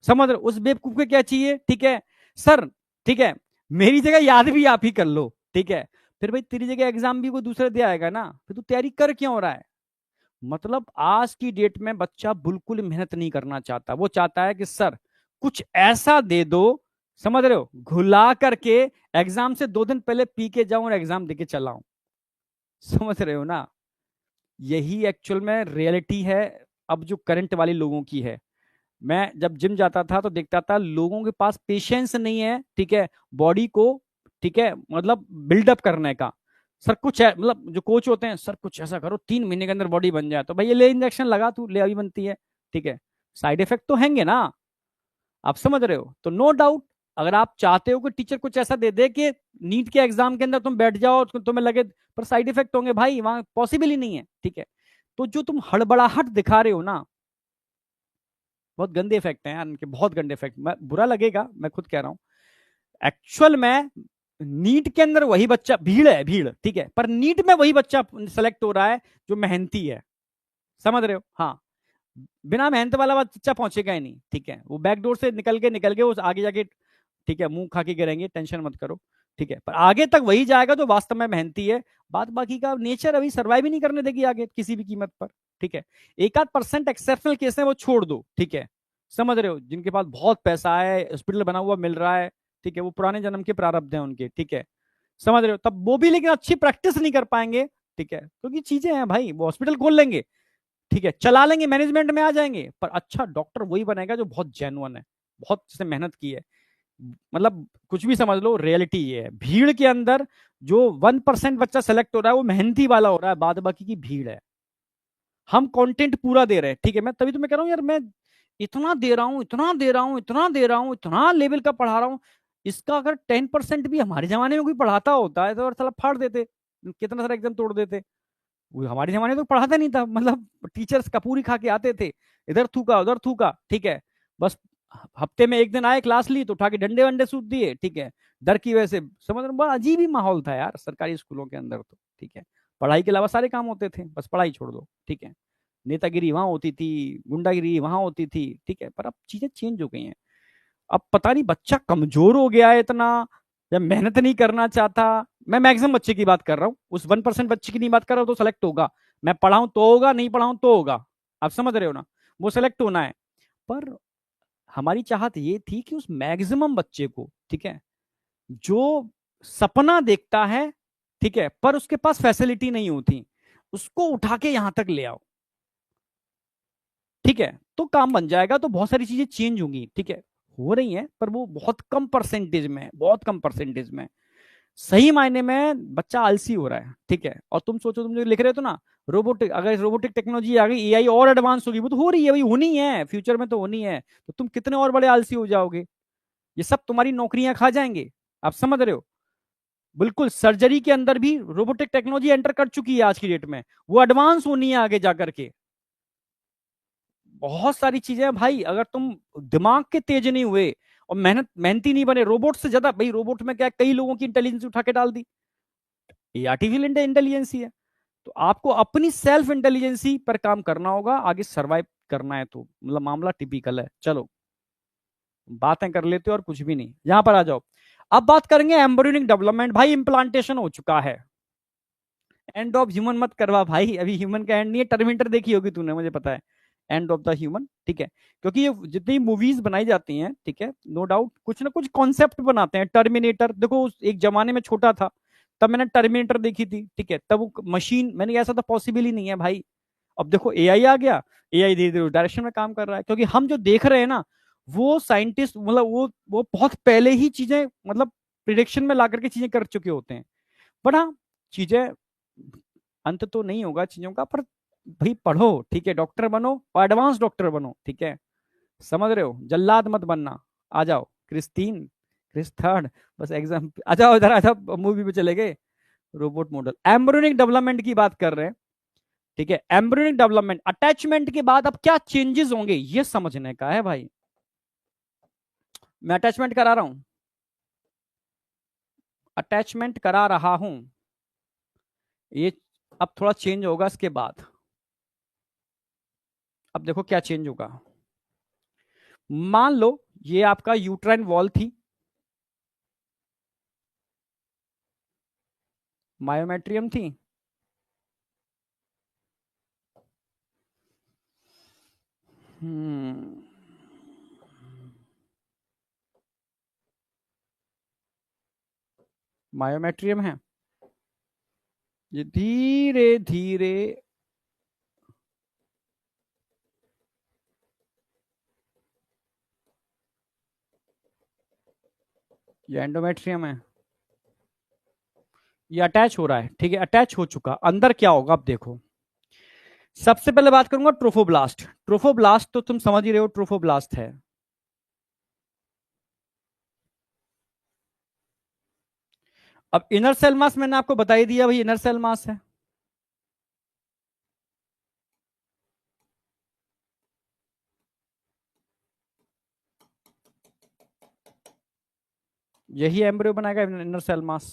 समझ रहे हो, उस बेवकूफ को क्या चाहिए, ठीक है सर, ठीक है, मेरी जगह याद भी आप ही कर लो, ठीक है। फिर भाई तेरी जगह एग्जाम भी कोई दूसरा दे आएगा ना, फिर तू तैयारी कर क्यों हो रहा है। मतलब आज की डेट में बच्चा बिल्कुल मेहनत नहीं करना चाहता, वो चाहता है कि सर कुछ ऐसा दे दो, समझ रहे हो, घुला करके एग्जाम से 2 दिन पहले पी के जाऊं और एग्जाम देके चलाऊं, समझ रहे हो ना। यही एक्चुअल में रियलिटी है अब जो करंट वाले लोगों की है। मैं जब जिम जाता था तो देखता था लोगों के पास पेशेंस नहीं है, ठीक है, बॉडी को, ठीक है, मतलब बिल्डअप करने का। सर कुछ है, मतलब जो कोच होते हैं, सर कुछ ऐसा करो 3 महीने के अंदर बॉडी बन जाए, तो भाई ये ले इंजेक्शन लगा, तू ले अभी बनती है, ठीक है, साइड इफेक्ट तो हैंगे ना, आप समझ रहे हो। तो नो डाउट, अगर आप चाहते हो कि टीचर कुछ ऐसा दे दे कि नीट के एग्जाम के अंदर तुम बैठ जाओ तुम्हें लगे, पर साइड इफेक्ट होंगे भाई, वहां पॉसिबल ही नहीं है, ठीक है। तो जो तुम हड़बड़ाहट दिखा रहे हो ना, बहुत गंदे इफेक्ट हैं यार इनके, बहुत गंदे इफेक्ट, मैं बुरा लगेगा, मैं खुद कह रहा हूँ। एक्चुअल में नीट के अंदर वही बच्चा, भीड़ है भीड़, ठीक है, पर नीट में वही बच्चा सेलेक्ट हो रहा है जो मेहनती है, समझ रहे हो। हाँ, बिना मेहनत वाला बच्चा पहुंचेगा ही नहीं, ठीक है, वो बैकडोर से निकल के उस आगे जाके, ठीक है, मुंह खा के गिरेंगे, टेंशन मत करो, ठीक है, पर आगे तक वही जाएगा जो वास्तव में मेहनती है। बात बाकी का नेचर अभी सर्वाइव ही नहीं करने देगी आगे किसी भी कीमत पर, ठीक है। एक आध परसेंट एक्सेप्शनल केस है वो छोड़ दो, ठीक है, समझ रहे हो, जिनके पास बहुत पैसा है, हॉस्पिटल बना हुआ मिल रहा है, ठीक है, वो पुराने जन्म के प्रारब्ध हैं उनके, ठीक है, समझ रहे हो, तब वो भी लेकिन अच्छी प्रैक्टिस नहीं कर पाएंगे, ठीक है, क्योंकि चीजें हैं भाई, वो हॉस्पिटल खोल लेंगे, ठीक है, चला लेंगे, मैनेजमेंट में आ जाएंगे, पर अच्छा डॉक्टर वही बनेगा जो बहुत जेन्युइन है, बहुत जिसने मेहनत की है। मतलब कुछ भी समझ लो, रियलिटी ये है, भीड़ के अंदर जो 1% बच्चा सेलेक्ट हो रहा है वो मेहनती वाला हो रहा है, बाद बाकी की भीड़ है। हम कंटेंट पूरा दे रहे हैं, ठीक है, मैं तभी तो मैं कह रहा हूँ यार, मैं इतना दे रहा हूँ, इतना दे रहा हूँ, इतना दे रहा हूँ, इतना लेवल का पढ़ा रहा हूँ, इसका अगर 10% भी हमारे जमाने में कोई पढ़ाता होता है तो और साला फाड़ देते, कितना सारा एग्जाम तोड़ देते। वो हमारे जमाने में तो पढ़ाता नहीं था, मतलब टीचर्स कपूरी खा के आते थे, इधर थूका उधर थूका, ठीक है, बस हफ्ते में एक दिन आए, क्लास ली तो उठा के डंडे वंडे सूट दिए, ठीक है, डर की वजह से। समझ रहे हो? बड़ा अजीब ही माहौल था यार सरकारी स्कूलों के अंदर तो, ठीक है। पढ़ाई के अलावा सारे काम होते थे, बस पढ़ाई छोड़ दो, ठीक है। नेतागिरी वहां होती थी, गुंडागिरी वहां होती थी, ठीक है। पर अब चीजें चेंज हो गई हैं। अब पता नहीं बच्चा कमजोर हो गया है इतना, या मेहनत नहीं करना चाहता। मैं मैक्सिमम बच्चे की बात कर रहा हूँ, उस 1% बच्चे की नहीं बात कर रहा हूँ, तो सेलेक्ट होगा। मैं पढ़ाऊं तो होगा, नहीं पढ़ाऊं तो होगा। आप समझ रहे हो ना? वो सेलेक्ट होना है। पर हमारी चाहत ये थी कि उस मैक्सिमम बच्चे को, ठीक है, जो सपना देखता है, ठीक है, पर उसके पास फैसिलिटी नहीं होती, उसको उठा के यहां तक ले आओ, ठीक है। तो काम बन जाएगा, तो बहुत सारी चीजें चेंज होंगी, ठीक है। हो रही हैं, पर वो बहुत कम परसेंटेज में, बहुत कम परसेंटेज में। सही मायने में बच्चा आलसी हो रहा है, ठीक है। और तुम सोचो, तुम जो लिख रहे हो ना, रोबोटिक, अगर रोबोटिक टेक्नोलॉजी आ गई, एआई और एडवांस होगी, वो तो हो रही है भाई, होनी है, फ्यूचर में तो होनी है। तो तुम कितने और बड़े आलसी हो जाओगे, ये सब तुम्हारी नौकरियां खा जाएंगे। आप समझ रहे हो? बिल्कुल, सर्जरी के अंदर भी रोबोटिक टेक्नोलॉजी एंटर कर चुकी है आज की डेट में, वो एडवांस होनी है आगे जाकर के। बहुत सारी चीजें हैं भाई, अगर तुम दिमाग के तेज नहीं हुए और मेहनती नहीं बने, रोबोट से ज्यादा भाई, रोबोट में क्या है, कई लोगों की इंटेलिजेंस उठा के डाल दी, ये आर्टिफिशियल इंटेलिजेंस ही है। तो आपको अपनी सेल्फ इंटेलिजेंसी पर काम करना होगा, आगे सरवाइव करना है। तो मतलब मामला टिपिकल है। चलो, बातें कर लेते हो और कुछ भी नहीं। यहां पर आ जाओ। अब बात करेंगे एम्ब्रियोनिक डेवलपमेंट। भाई इंप्लांटेशन हो चुका है, एंड ऑफ ह्यूमन मत करवा भाई, अभी ह्यूमन का एंड नहीं है। टर्मिनेटर देखी होगी तूने, मुझे पता है, एंड ऑफ द ह्यूमन, ठीक है। क्योंकि ये जितनी मूवीज बनाई जाती हैं, ठीक है, नो डाउट कुछ ना कुछ कॉन्सेप्ट बनाते हैं। टर्मिनेटर देखो, एक जमाने में छोटा था तब मैंने टर्मिनेटर देखी थी, ठीक है, तब वो मशीन, मैंने ऐसा तो पॉसिबल ही नहीं है भाई। अब देखो एआई आ गया, एआई धीरे धीरे डायरेक्शन में काम कर रहा है, क्योंकि हम जो देख रहे हैं ना, वो साइंटिस्ट मतलब वो बहुत पहले ही चीजें, मतलब प्रिडिक्शन में ला करके चीजें कर चुके होते हैं। बट हाँ, चीजें, अंत तो नहीं होगा चीजों का, पर भाई पढ़ो, ठीक है, डॉक्टर बनो और एडवांस डॉक्टर बनो, ठीक है। समझ रहे हो? जल्लाद मत बनना। आ जाओ क्रिस 3, क्रिस 3, बस एग्जाम आ जाओ इधर, आ जाओ, मूवी पे चले गए। रोबोट मॉडल, एम्ब्रियोनिक डेवलपमेंट की बात कर रहे हैं, ठीक है। एम्ब्रियोनिक डेवलपमेंट, अटैचमेंट के बाद अब क्या चेंजेस होंगे, ये समझने का है भाई। मैं अटैचमेंट करा रहा हूं, अटैचमेंट करा रहा हूं, ये अब थोड़ा चेंज होगा इसके बाद। अब देखो क्या चेंज होगा। मान लो ये आपका यूट्राइन वॉल थी, मायोमेट्रियम थी, हम्म, मायोमेट्रियम है। ये धीरे धीरे, ये एंडोमेट्रियम है, ये अटैच हो रहा है, ठीक है, अटैच हो चुका। अंदर क्या होगा अब देखो। सबसे पहले बात करूंगा ट्रोफोब्लास्ट। ट्रोफोब्लास्ट तो तुम समझ ही रहे हो, ट्रोफोब्लास्ट है। अब इनर सेल मास मैंने आपको बता ही दिया भाई, इनर सेल मास है। यही एम्ब्रियो बनाएगा, इनर सेल मास,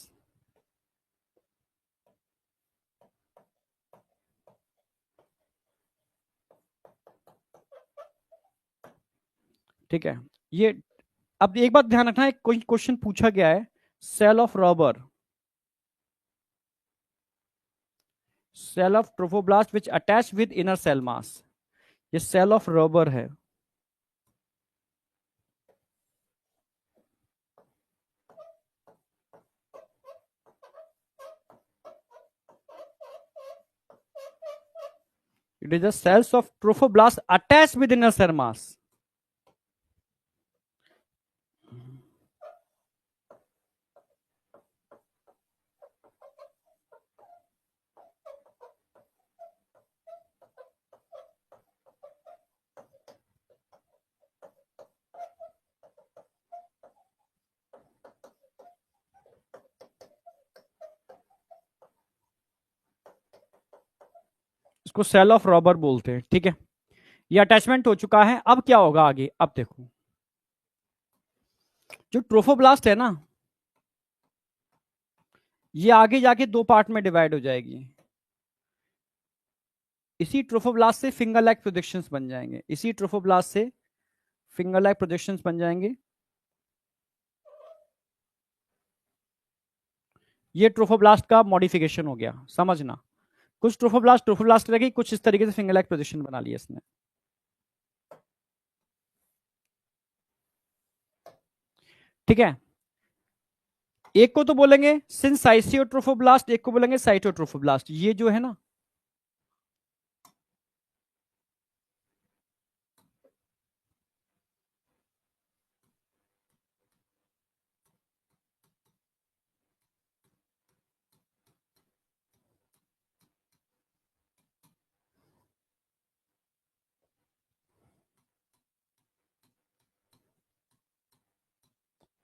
ठीक है। ये, अब एक बात ध्यान रखना, एक कोई क्वेश्चन पूछा गया है, cell of Rauber, cell of trophoblast which attach with inner cell mass, ये सेल ऑफ रबर है। It is the cells of trophoblast attach with inner cell mass. इसको सेल ऑफ रबर बोलते हैं, ठीक है। ये अटैचमेंट हो चुका है, अब क्या होगा आगे, अब देखो। जो ट्रोफोब्लास्ट है ना, ये आगे जाके दो पार्ट में डिवाइड हो जाएगी। इसी ट्रोफोब्लास्ट से फिंगर लाइक प्रोजेक्शंस बन जाएंगे, इसी ट्रोफोब्लास्ट से फिंगर लाइक प्रोजेक्शंस बन जाएंगे। ये ट्रोफोब्लास्ट का मॉडिफिकेशन हो गया, समझना। कुछ ट्रोफोब्लास्ट ट्रोफोब्लास्ट रहेगी, कुछ इस तरीके से फिंगर लाइक प्रोजेक्शन बना लिया इसने। ठीक है, एक को तो बोलेंगे सिंसाइसियोट्रोफोब्लास्ट, एक को बोलेंगे साइटोट्रोफोब्लास्ट। ये जो है ना,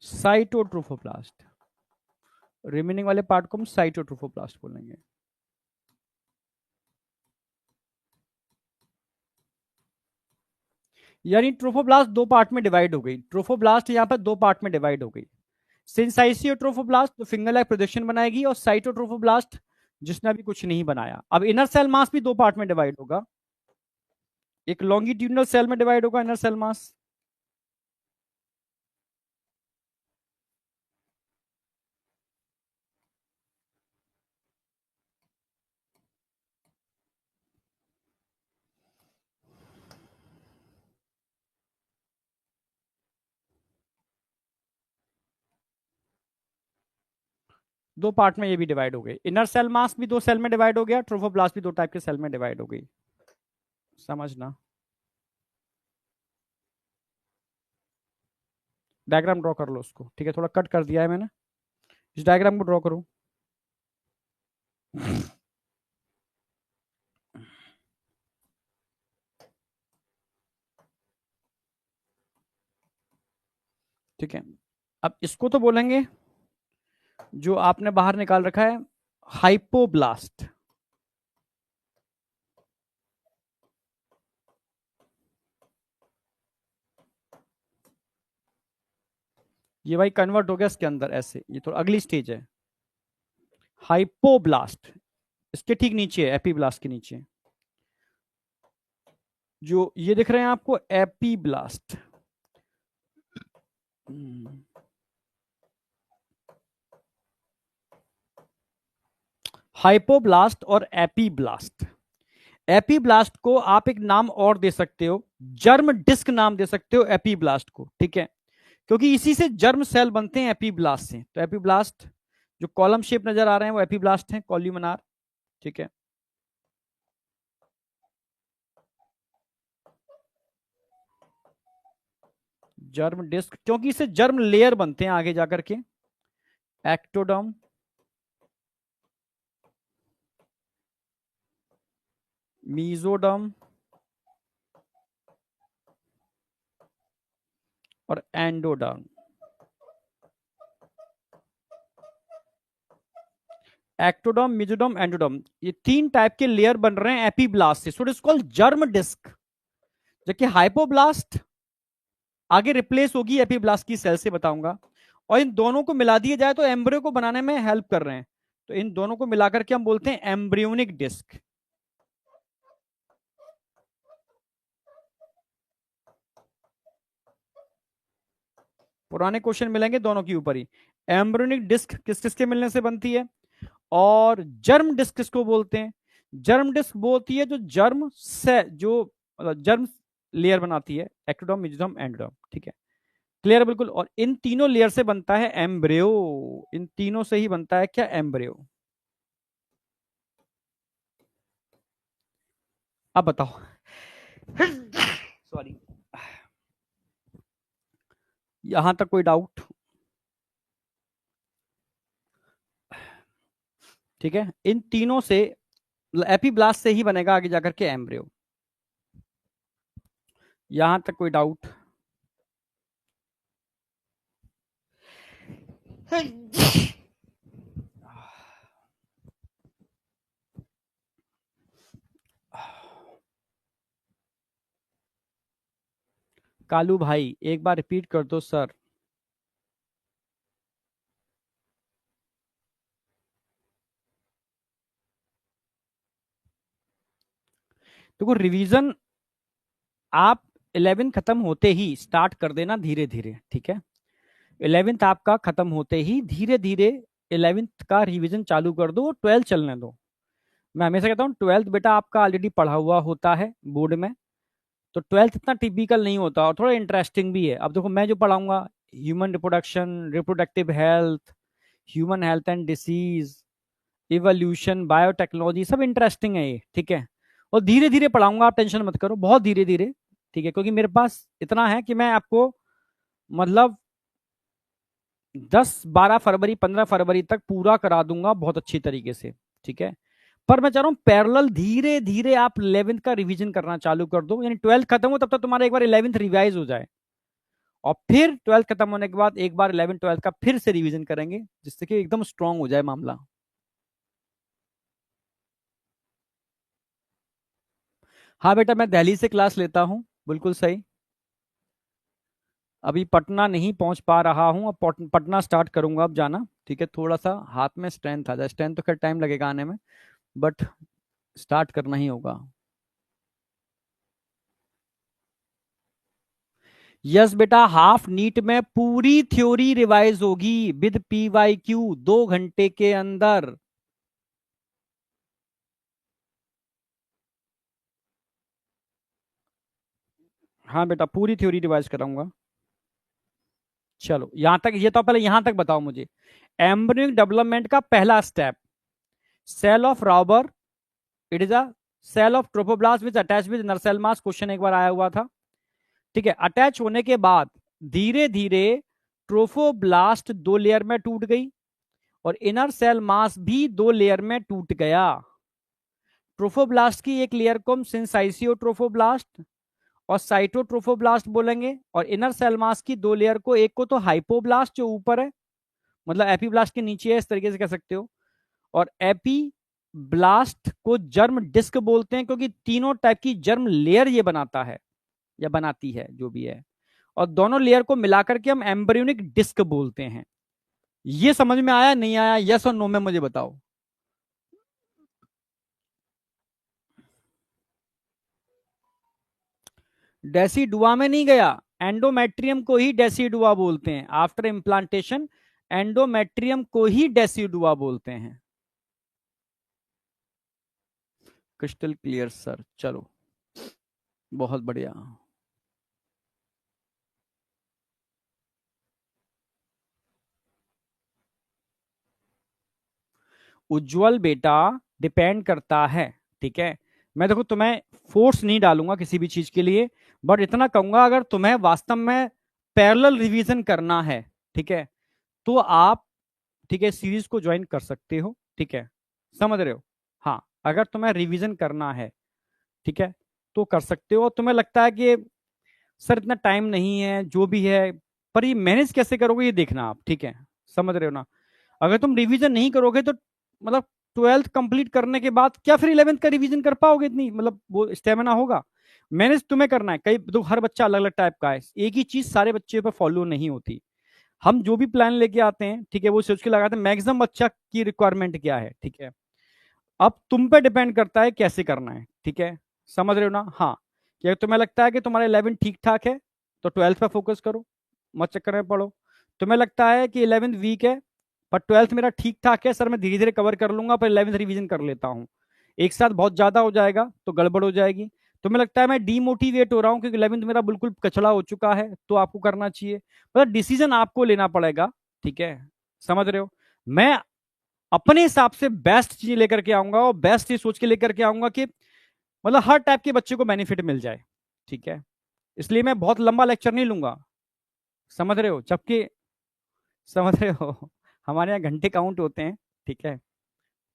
साइटोट्रोफोब्लास्ट, रिमेनिंग वाले पार्ट को हम साइटोट्रोफोब्लास्ट बोलेंगे। यानी ट्रोफोब्लास्ट दो पार्ट में डिवाइड हो गई, ट्रोफोब्लास्ट यहां पर दो पार्ट में डिवाइड हो गई। सिंसाइसियोट्रोफोब्लास्ट तो फिंगर लाइक प्रोजेक्शन बनाएगी, और साइटोट्रोफोब्लास्ट जिसने अभी कुछ नहीं बनाया। अब इनर सेल मास भी दो पार्ट में डिवाइड होगा, एक लॉन्गिट्यूडनल सेल में डिवाइड होगा इनर सेल मास। दो पार्ट में ये भी डिवाइड हो गए, इनर सेल मास भी दो सेल में डिवाइड हो गया, ट्रोफोब्लास्ट भी दो टाइप के सेल में डिवाइड हो गई, समझना। डायग्राम ड्रॉ कर लो उसको, ठीक है, थोड़ा कट कर दिया है मैंने, इस डायग्राम को ड्रॉ करो। ठीक है, अब इसको तो बोलेंगे, जो आपने बाहर निकाल रखा है, हाइपोब्लास्ट। ये भाई कन्वर्ट हो गया इसके अंदर ऐसे, ये तो अगली स्टेज है। हाइपोब्लास्ट इसके ठीक नीचे है, एपीब्लास्ट के नीचे, जो ये दिख रहे हैं आपको, एपीब्लास्ट। हाइपोब्लास्ट और एपीब्लास्ट। एपीब्लास्ट को आप एक नाम और दे सकते हो, जर्म डिस्क नाम दे सकते हो एपीब्लास्ट को, ठीक है, क्योंकि इसी से जर्म सेल बनते हैं एपीब्लास्ट से। तो एपीब्लास्ट जो कॉलम शेप नजर आ रहे हैं वो एपीब्लास्ट हैं, कॉल्यूमिनार, ठीक है। जर्म डिस्क, क्योंकि इससे जर्म लेयर बनते हैं आगे जाकर के, एक्टोडर्म, मीजोडर्म और एंडोडर्म। एक्टोडर्म, मीजोडर्म, एंडोडर्म, ये तीन टाइप के लेयर बन रहे हैं एपीब्लास्ट से, so it is called germ disc. जबकि हाइपोब्लास्ट आगे रिप्लेस होगी एपीब्लास्ट की सेल से, बताऊंगा। और इन दोनों को मिला दिया जाए तो एम्ब्रियो को बनाने में हेल्प कर रहे हैं, तो इन दोनों को मिलाकर के हम बोलते हैं एम्ब्रियोनिक डिस्क। पुराने क्वेश्चन मिलेंगे दोनों के ऊपर ही। एम्ब्रियोनिक डिस्क किस किस के मिलने से बनती है, और जर्म डिस्क किसको बोलते हैं? जर्म डिस्क वो होती है जो जर्म से, जो जर्म लेयर बनाती है, एक्टोडर्म, मेसोडर्म, एंडोडर्म, ठीक है, क्लियर बिल्कुल। और इन तीनों लेयर से बनता है एम्ब्रियो, इन तीनों से ही बनता है क्या, एम्ब्रियो। अब बताओ, सॉरी, यहां तक कोई डाउट? ठीक है, इन तीनों से, एपीब्लास्ट से ही बनेगा आगे जाकर के एम्ब्रियो। यहां तक कोई डाउट? कालू भाई एक बार रिपीट कर दो सर। देखो रिवीजन आप 11 खत्म होते ही स्टार्ट कर देना धीरे धीरे, ठीक है। 11th आपका खत्म होते ही धीरे धीरे 11th का रिवीजन चालू कर दो, 12th चलने दो। मैं हमेशा कहता हूँ 12th बेटा आपका ऑलरेडी पढ़ा हुआ होता है बोर्ड में, तो 12th इतना टिपिकल नहीं होता और थोड़ा इंटरेस्टिंग भी है। अब देखो मैं जो पढ़ाऊंगा, human reproduction, reproductive health, human health and disease, evolution, biotechnology, सब इंटरेस्टिंग है ये, ठीक है। और धीरे धीरे पढ़ाऊंगा, आप टेंशन मत करो, बहुत धीरे धीरे, ठीक है। क्योंकि मेरे पास इतना है कि मैं आपको मतलब 10, 12 फरवरी, 15 फरवरी तक पूरा करा दूंगा बहुत अच्छी तरीके से, ठीक है। पर मैं चाह रहा हूँ पैरेलल धीरे धीरे आप 11th का रिवीजन करना चालू कर दो, यानी 12th खत्म हो तब तक तुम्हारा एक बार 11th रिवाइज हो जाए, और फिर 12th खत्म होने के बाद एक बार 11th 12th का फिर से रिवीजन करेंगे, जिससे कि एकदम स्ट्रांग हो जाए मामला। हाँ बेटा, मैं दिल्ली से क्लास लेता हूँ, बिल्कुल सही। अभी पटना नहीं पहुंच पा रहा हूँ, अब पटना स्टार्ट करूंगा अब जाना, ठीक है। थोड़ा सा हाथ में स्ट्रेंथ आ जाए, स्ट्रेंथ तो खैर टाइम लगेगा आने में, बट स्टार्ट करना ही होगा। यस बेटा, हाफ नीट में पूरी थ्योरी रिवाइज होगी विद PYQ 2 घंटे के अंदर। हाँ बेटा, पूरी थ्योरी रिवाइज कराऊंगा। चलो यहां तक, ये तो पहले यहां तक बताओ मुझे, एम्ब्रियोनिक डेवलपमेंट का पहला step, cell of Rauber, it is a cell of trophoblast which attach with inner cell mass, question एक बार आया हुआ था, ठीक है। अटैच होने के बाद धीरे धीरे ट्रोफोब्लास्ट 2 लेयर में टूट गई और इनर सेल मास भी 2 लेयर में टूट गया। ट्रोफोब्लास्ट की एक लेयर को हम सिंसाइसियोट्रोफोब्लास्ट और साइटोट्रोफोब्लास्ट बोलेंगे, और इनर सेल मास की 2 लेयर को, एक को तो हाइपोब्लास्ट जो ऊपर है, मतलब एपीब्लास्ट के नीचे है, इस तरीके से कह सकते हो, और एपी ब्लास्ट को जर्म डिस्क बोलते हैं, क्योंकि तीनों टाइप की जर्म लेयर ये बनाता है या बनाती है जो भी है, और दोनों लेयर को मिलाकर के हम एम्ब्रियोनिक डिस्क बोलते हैं। ये समझ में आया नहीं आया, यस और नो में मुझे बताओ। डेसीडुआ में नहीं गया, एंडोमेट्रियम को ही डेसीडुआ बोलते हैं, आफ्टर इम्प्लांटेशन एंडोमेट्रियम को ही डेसीडुआ बोलते हैं। क्रिस्टल क्लियर सर, चलो बहुत बढ़िया। उज्जवल बेटा, डिपेंड करता है, ठीक है। मैं देखो तुम्हें फोर्स नहीं डालूंगा किसी भी चीज के लिए, बट इतना कहूंगा अगर तुम्हें वास्तव में पैरेलल रिवीजन करना है, ठीक है, तो आप, ठीक है, सीरीज को ज्वाइन कर सकते हो, ठीक है, समझ रहे हो। हाँ, अगर तुम्हें रिवीजन करना है, ठीक है, तो कर सकते हो। और तुम्हें लगता है कि सर इतना टाइम नहीं है, जो भी है, पर ये मैनेज कैसे करोगे ये देखना आप, ठीक है, समझ रहे हो ना। अगर तुम रिवीजन नहीं करोगे तो मतलब 12th कंप्लीट करने के बाद क्या फिर 11th का रिवीजन कर पाओगे, इतनी मतलब वो स्टेमिना होगा। मैनेज तुम्हें करना है, कई तो हर बच्चा अलग अलग टाइप का है, एक ही चीज सारे बच्चे पर फॉलो नहीं होती। हम जो भी प्लान लेके आते हैं, ठीक है, वो सोच के लगाते हैं मैक्सिमम बच्चा की रिक्वायरमेंट क्या है, ठीक है। अब तुम पे डिपेंड करता है कैसे करना है, ठीक है, समझ रहे हो ना। हाँ, कि अगर तुम्हें लगता है कि तुम्हारा 11 ठीक ठाक है तो 12th पे फोकस करो, मत चक्कर में पढ़ो। तुम्हें लगता है कि 11th वीक है पर 12th मेरा ठीक ठाक है, सर मैं धीरे धीरे कवर कर लूंगा पर 11th रिवीजन कर लेता हूँ, एक साथ बहुत ज्यादा हो जाएगा तो गड़बड़ हो जाएगी। तुम्हें लगता है मैं डीमोटिवेट हो रहा हूँ क्योंकि 11th मेरा बिल्कुल कचड़ा हो चुका है, तो आपको करना चाहिए, मतलब डिसीजन आपको लेना पड़ेगा, ठीक है, समझ रहे हो। मैं अपने हिसाब से बेस्ट चीज लेकर के आऊंगा और बेस्ट चीज सोच के लेकर के आऊंगा कि मतलब हर टाइप के बच्चे को बेनिफिट मिल जाए, ठीक है। इसलिए मैं बहुत लंबा लेक्चर नहीं लूंगा, समझ रहे हो, जबकि समझ रहे हो हमारे यहाँ घंटे काउंट होते हैं, ठीक है,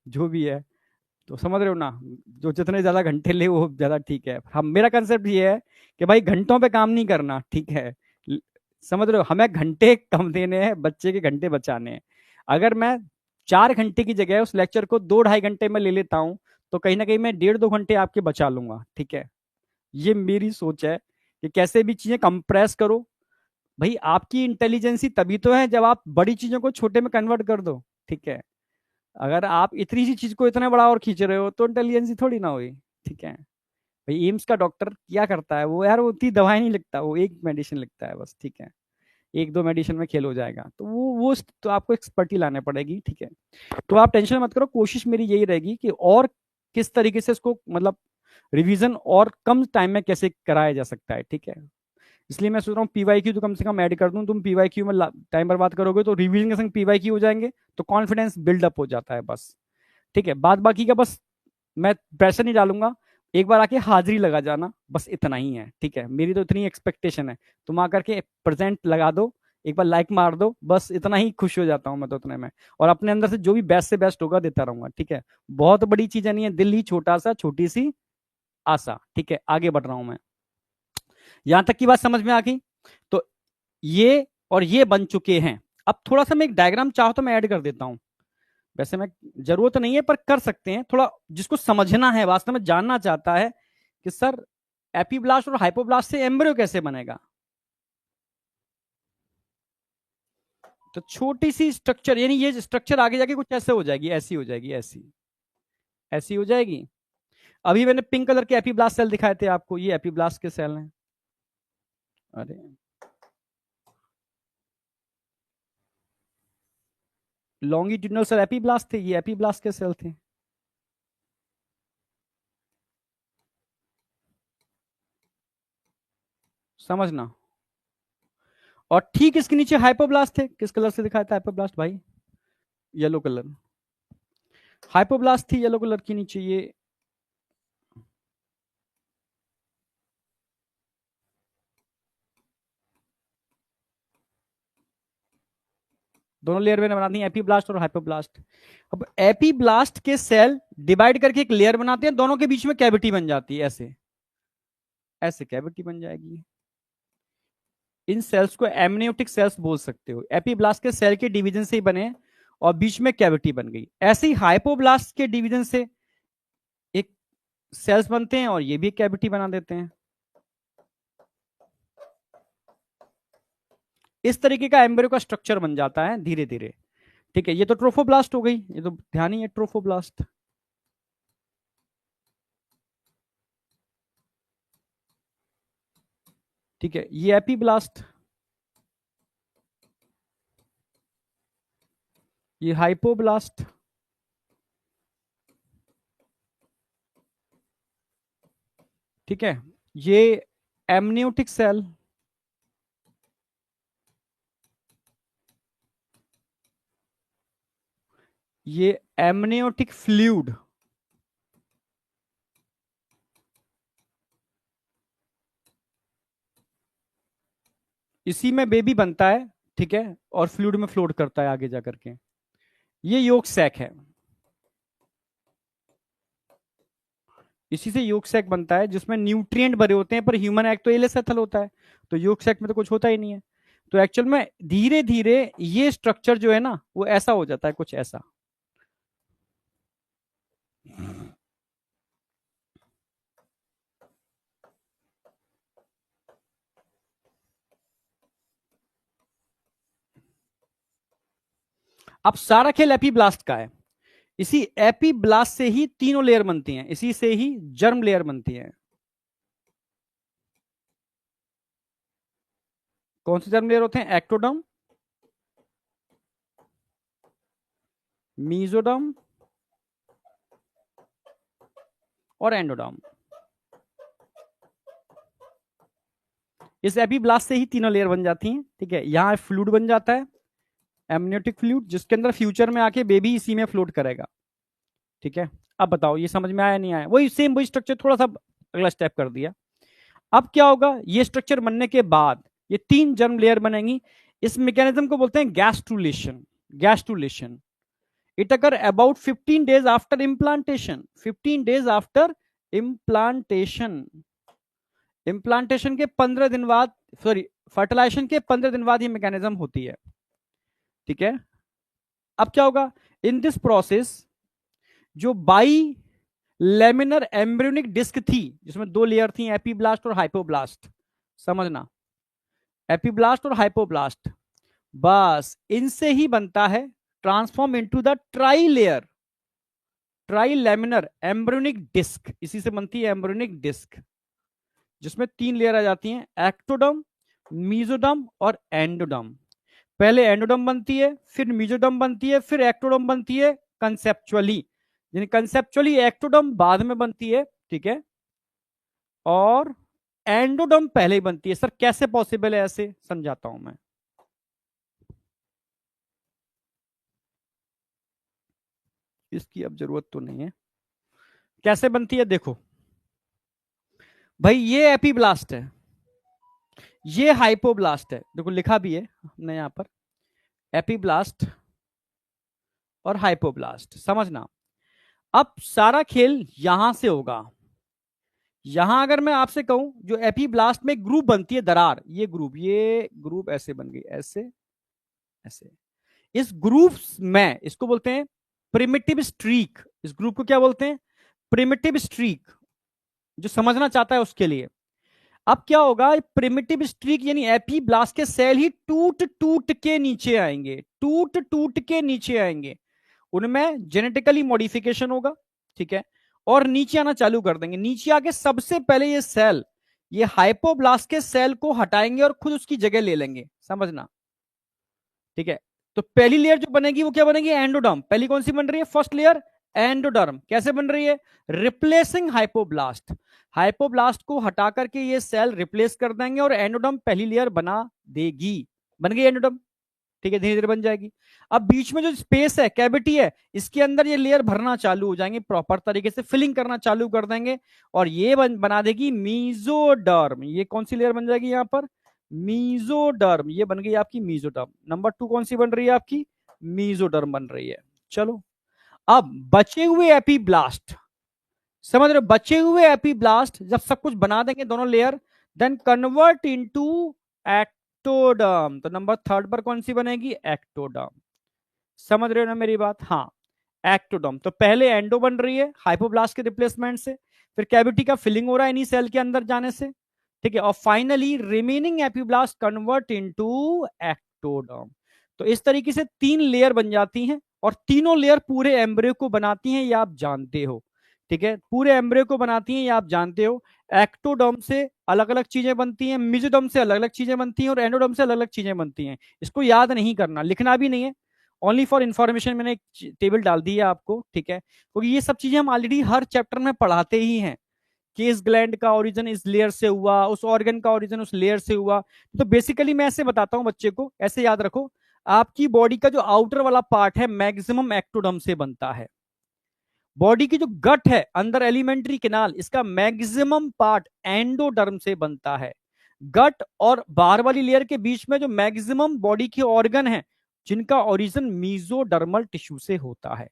जो भी है, तो समझ रहे हो ना, जो जितने ज्यादा घंटे ले वो ज्यादा ठीक है। हम, मेरा कंसेप्ट ये है कि भाई घंटों पे काम नहीं करना, ठीक है, ल- समझ रहे हो, हमें घंटे कम देने हैं, बच्चे के घंटे बचाने हैं। अगर मैं 4 घंटे की जगह उस लेक्चर को 2 ढाई घंटे में ले लेता हूँ, तो कहीं ना कहीं मैं 1.5 2 घंटे आपके बचा लूंगा, ठीक है। ये मेरी सोच है कि कैसे भी चीजें कंप्रेस करो। भाई आपकी इंटेलिजेंसी तभी तो है जब आप बड़ी चीजों को छोटे में कन्वर्ट कर दो, ठीक है। अगर आप इतनी सी चीज को इतना बड़ा और खींच रहे हो तो इंटेलिजेंसी थोड़ी ना हुई, ठीक है। भाई एम्स का डॉक्टर क्या करता है वो यार, वो उतनी दवाई नहीं लिखता, वो एक मेडिसिन लिखता है बस, ठीक है। एक दो मेडिसिन में खेल हो जाएगा, तो वो तो आपको एक्सपर्टी लाने पड़ेगी, ठीक है। तो आप टेंशन मत करो, कोशिश मेरी यही रहेगी कि और किस तरीके से इसको मतलब रिवीजन और कम टाइम में कैसे कराया जा सकता है, ठीक है। इसलिए मैं सोच रहा हूँ पीवाईक्यू तो कम से कम ऐड कर दूं, तुम पीवाईक्यू में टाइम बर्बाद करोगे तो रिवीजन के संग पीवाईक्यू हो जाएंगे, तो कॉन्फिडेंस बिल्डअप हो जाता है बस, ठीक है। बाद बाकी का बस मैं प्रेशर नहीं डालूंगा, एक बार आके हाजिरी लगा जाना, बस इतना ही है, ठीक है। मेरी तो इतनी एक्सपेक्टेशन है, तुम आकर के प्रेजेंट लगा दो, एक बार लाइक मार दो, बस इतना ही खुश हो जाता हूँ मैं तो उतने में। और अपने अंदर से जो भी बेस्ट से बेस्ट होगा देता रहूंगा, ठीक है। बहुत बड़ी चीजें नहीं है, दिल ही छोटा सा, छोटी सी आशा, ठीक है। आगे बढ़ रहा हूं मैं, यहां तक की बात समझ में आ गई। तो ये और ये बन चुके हैं। अब थोड़ा सा मैं एक डायग्राम चाहो तो मैं ऐड कर देता हूं, वैसे मैं जरूरत नहीं है पर कर सकते हैं थोड़ा, जिसको समझना है वास्तव में जानना चाहता है कि सर एपीब्लास्ट और हाइपोब्लास्ट से एम्ब्रियो कैसे बनेगा। तो छोटी सी स्ट्रक्चर, यानी ये स्ट्रक्चर आगे जाके कुछ ऐसे हो जाएगी, ऐसी हो जाएगी, ऐसी ऐसी हो जाएगी। अभी मैंने पिंक कलर के एपीब्लास्ट सेल दिखाए थे आपको, ये एपीब्लास्ट के सेल हैं। अरे लॉन्गिट्यूडनल सेल एपीब्लास्ट थे, ये एपीब्लास्ट के सेल थे। समझना। और ठीक इसके नीचे हाइपोब्लास्ट थे, किस कलर से दिखाया था हाइपोब्लास्ट भाई? Yellow colour. हाइपोब्लास्ट थी येलो कलर की नीचे, ये दोनों लेयर मैंने बना दी, एपीब्लास्ट और हाइपोब्लास्ट। अब एपीब्लास्ट के सेल डिवाइड करके एक लेयर बनाते हैं, दोनों के बीच में कैविटी बन जाती है, ऐसे ऐसे कैविटी बन जाएगी। इन सेल्स को एमनियोटिक सेल्स बोल सकते हो। एपीब्लास्ट के सेल के डिवीजन से ही बने और बीच में कैविटी बन गई। ऐसे ही हाइपोब्लास्ट के डिवीजन से एक सेल्स बनते हैं और ये भी एक कैविटी बना देते हैं। इस तरीके का एम्ब्रियो का स्ट्रक्चर बन जाता है धीरे धीरे, ठीक है। ये तो ट्रोफोब्लास्ट हो गई, ये तो ध्यान ही है, ट्रोफोब्लास्ट। ठीक है, ये एपीब्लास्ट, ये हाइपोब्लास्ट, ठीक है। ये एमनियोटिक सेल, ये एमनियोटिक फ्लूइड, इसी में बेबी बनता है, ठीक है। और फ्लूइड में फ्लोट करता है आगे जाकर के। ये योग सैक है, इसी से योग सैक बनता है जिसमें न्यूट्रिएंट भरे होते हैं, पर ह्यूमन एग तो एलेसेथल होता है, तो योग सैक में तो कुछ होता ही नहीं है। तो एक्चुअल में धीरे धीरे ये स्ट्रक्चर जो है ना वो ऐसा हो जाता है, कुछ ऐसा। अब सारा खेल एपीब्लास्ट का है। इसी एपीब्लास्ट से ही तीनों लेयर बनती हैं, इसी से ही जर्म लेयर बनती है। कौन से जर्म लेयर होते हैं? एक्टोडर्म, मीजोडर्म और एंडोडर्म। इस एपीब्लास्ट से ही तीनों लेयर बन जाती हैं, ठीक है। यहां फ्लूइड बन जाता है, एमनियोटिक फ्लूइड, जिसके अंदर फ्यूचर में आके बेबी इसी में फ्लोट करेगा, ठीक है। अब बताओ ये समझ में आया नहीं आया? वही सेम वही स्ट्रक्चर, थोड़ा सा अगला स्टेप कर दिया। अब क्या होगा, ये स्ट्रक्चर बनने के बाद ये तीन जर्म लेयर बनेंगी। इस मैकेनिज्म को बोलते हैं gastrulation. Gastrulation it occur about 15 days after implantation. 15 days after implantation, implantation के 15 दिन बाद, सॉरी फर्टिलाइजेशन के 15 दिन बाद ये मैकेनिज्म होती है, ठीक है। अब क्या होगा, इन दिस प्रोसेस जो बाई लेमिनर एम्ब्रियोनिक डिस्क थी, जिसमें दो लेयर थी, एपीब्लास्ट और हाइपोब्लास्ट, समझना, एपीब्लास्ट और हाइपोब्लास्ट, बस इनसे ही बनता है transform into the tri layer. Trilaminar embryonic disc, इसी से बनती है एम्ब्रियोनिक डिस्क, जिसमें 3 लेयर आ जाती हैं, एक्टोडर्म, मीजोडर्म और एंडोडर्म। पहले एंडोडर्म बनती है, फिर मीजोडर्म बनती है, फिर एक्टोडर्म बनती है कंसेप्चुअली, यानी कंसेप्चुअली एक्टोडर्म बाद में बनती है, ठीक है, और एंडोडर्म पहले ही बनती है। सर कैसे पॉसिबल है, ऐसे समझाता हूं मैं। इसकी अब जरूरत तो नहीं है। कैसे बनती है देखो भाई, ये एपीब्लास्ट है, ये हाइपोब्लास्ट है, देखो लिखा भी है हमने यहां पर, एपीब्लास्ट और हाइपोब्लास्ट, समझना। अब सारा खेल यहां से होगा। यहां अगर मैं आपसे कहूं, जो एपीब्लास्ट में ग्रुप बनती है, दरार, ये ग्रुप ऐसे बन गई, ऐसे ऐसे। इस ग्रुप में, इसको बोलते हैं प्रिमिटिव स्ट्रीक। इस ग्रुप को क्या बोलते हैं? Primitive streak. जो समझना चाहता है उसके लिए, अब क्या होगा, प्रिमिटिव स्ट्रीक यानी एपीब्लास्ट के सेल ही टूट टूट के नीचे आएंगे, टूट टूट के नीचे आएंगे, उनमें जेनेटिकली मॉडिफिकेशन होगा, ठीक है, और नीचे आना चालू कर देंगे। नीचे आके सबसे पहले ये सेल, ये हाइपोब्लास्ट के सेल को हटाएंगे और खुद उसकी जगह ले लेंगे, समझना, ठीक है। तो पहली लेयर जो बनेगी वो क्या बनेगी? एंडोडर्म। पहली कौन सी बन रही है? First layer endoderm. कैसे बन रही है? Replacing hypoblast. हाइपोब्लास्ट को हटा करके ये सेल रिप्लेस कर देंगे और एंडोडर्म पहली लेयर बना देगी। बन गई एंडोडर्म, ठीक है, धीरे धीरे बन जाएगी। अब बीच में जो स्पेस है, कैविटी है, इसके अंदर ये लेयर भरना चालू हो जाएंगे, प्रॉपर तरीके से फिलिंग करना चालू कर देंगे, और ये बना देगी मीजोडर्म। ये कौन सी लेयर बन जाएगी यहां पर? मीजोडर्म। ये बन गई आपकी मीजोडर्म। नंबर 2 कौन सी बन रही है आपकी? मीजोडर्म बन रही है। चलो, अब बचे हुए एपीब्लास्ट, समझ रहे हो, बचे हुए एपीब्लास्ट जब सब कुछ बना देंगे दोनों layer, then convert into ectoderm. तो नंबर 3 पर कौन सी बनेगी? एक्टोडर्म। समझ रहे हो ना मेरी बात? हाँ, एक्टोडर्म। तो पहले एंडो बन रही है हाइपोब्लास्ट के रिप्लेसमेंट से, फिर कैविटी का फिलिंग हो रहा है इन्हीं सेल के अंदर जाने से, ठीक है, और finally remaining epiblast convert into ectoderm. तो इस तरीके से 3 लेयर बन जाती हैं, और तीनों लेयर पूरे एम्ब्रियो को बनाती हैं, ये आप जानते हो, ठीक है, पूरे एम्ब्रियो को बनाती हैं, ये आप जानते हो। एक्टोडर्म से अलग अलग चीजें बनती हैं, मेसोडर्म से अलग अलग चीजें बनती हैं, और एंडोडर्म से अलग अलग चीजें बनती हैं। इसको याद नहीं करना, लिखना भी नहीं है, ओनली फॉर इंफॉर्मेशन मैंने एक टेबल डाल दी है आपको, ठीक है, क्योंकि ये सब चीजें हम ऑलरेडी हर चैप्टर में पढ़ाते ही हैं कि इस ग्लैंड का ओरिजिन इस लेयर से हुआ, उस ऑर्गन का ओरिजिन उस लेयर से हुआ। तो बेसिकली मैं ऐसे बताता हूं बच्चे को, ऐसे याद रखो, आपकी बॉडी का जो आउटर वाला पार्ट है मैक्सिमम एक्टोडर्म से बनता है। बॉडी की जो गट है अंदर एलिमेंट्री कैनाल, इसका मैक्सिमम पार्ट एंडोडर्म से बनता है। गट और बाहर वाली लेयर के बीच में जो मैक्सिमम बॉडी के ऑर्गन है, जिनका ओरिजिन मीजोडर्मल टिश्यू से होता है।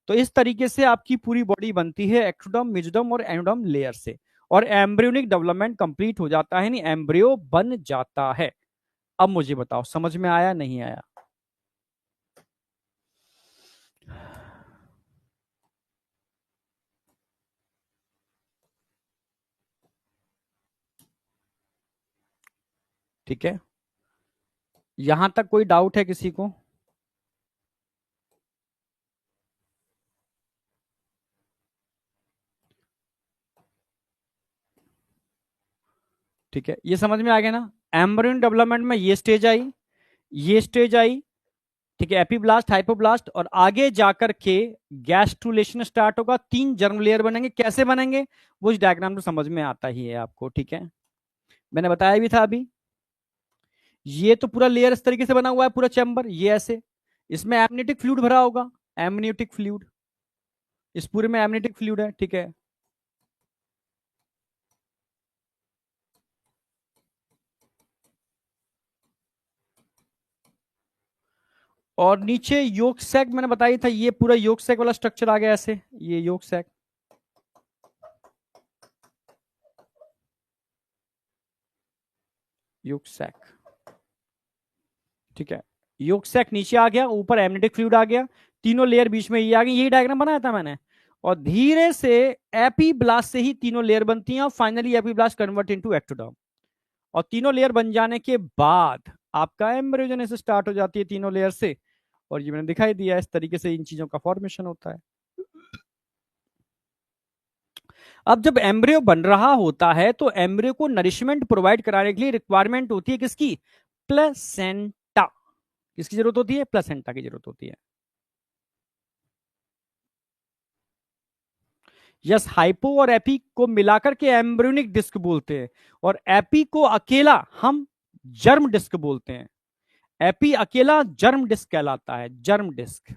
तो इस तरीके से आपकी पूरी बॉडी बनती है एक्टोडर्म, मेसोडर्म और एंडोडर्म लेयर से, और एम्ब्रियोनिक डेवलपमेंट कंप्लीट हो जाता है, नहीं एम्ब्रियो बन जाता है। अब मुझे बताओ समझ में आया नहीं आया? ठीक है, यहां तक कोई डाउट है किसी को? ठीक है, ये समझ में आ गया ना? एम्ब्रियन डेवलपमेंट में ये स्टेज आई, ये स्टेज आई, ठीक है, एपीब्लास्ट, हाइपोब्लास्ट, और आगे जाकर के गैस्ट्रुलेशन स्टार्ट होगा, 3 जर्म लेयर बनेंगे। कैसे बनेंगे वो इस डायग्राम में समझ में आता ही है आपको, ठीक है, मैंने बताया भी था अभी। ये तो पूरा लेयर इस तरीके से बना हुआ है, पूरा चैम्बर ये ऐसे, इसमें एमनियोटिक फ्लूइड भरा होगा, एमनियोटिक फ्लूइड, इस पूरे में एमनियोटिक फ्लूइड है, ठीक है। और नीचे योक सैक मैंने बताया था, ये पूरा योक सैक वाला स्ट्रक्चर आ गया ऐसे, ये योक सैक, योक सैक, ठीक है, योक सैक नीचे आ गया, ऊपर एमनियोटिक फ्लूइड आ गया, तीनों लेयर बीच में ये आ गई, यही डायग्राम बनाया था मैंने। और धीरे से एपीब्लास्ट से ही तीनों लेयर बनती हैं, और finally epiblast convert into ectoderm. और तीनों लेयर बन जाने के बाद आपका एम्ब्रियोजेनेसिस स्टार्ट हो जाती है तीनों लेयर से, और ये मैंने दिखाई दिया इस तरीके से इन चीजों का फॉर्मेशन होता है। अब जब एम्ब्रियो बन रहा होता है तो एम्ब्रियो को नरिशमेंट प्रोवाइड कराने के लिए रिक्वायरमेंट होती है किसकी? प्लेसेंटा। किसकी जरूरत होती है? प्लेसेंटा की जरूरत होती है। यस, हाइपो और एपी को मिलाकर के एम्ब्रियोनिक डिस्क बोलते हैं, और एपी को अकेला हम जर्म डिस्क बोलते हैं। एपी अकेला जर्म डिस्क कहलाता है, जर्म डिस्क।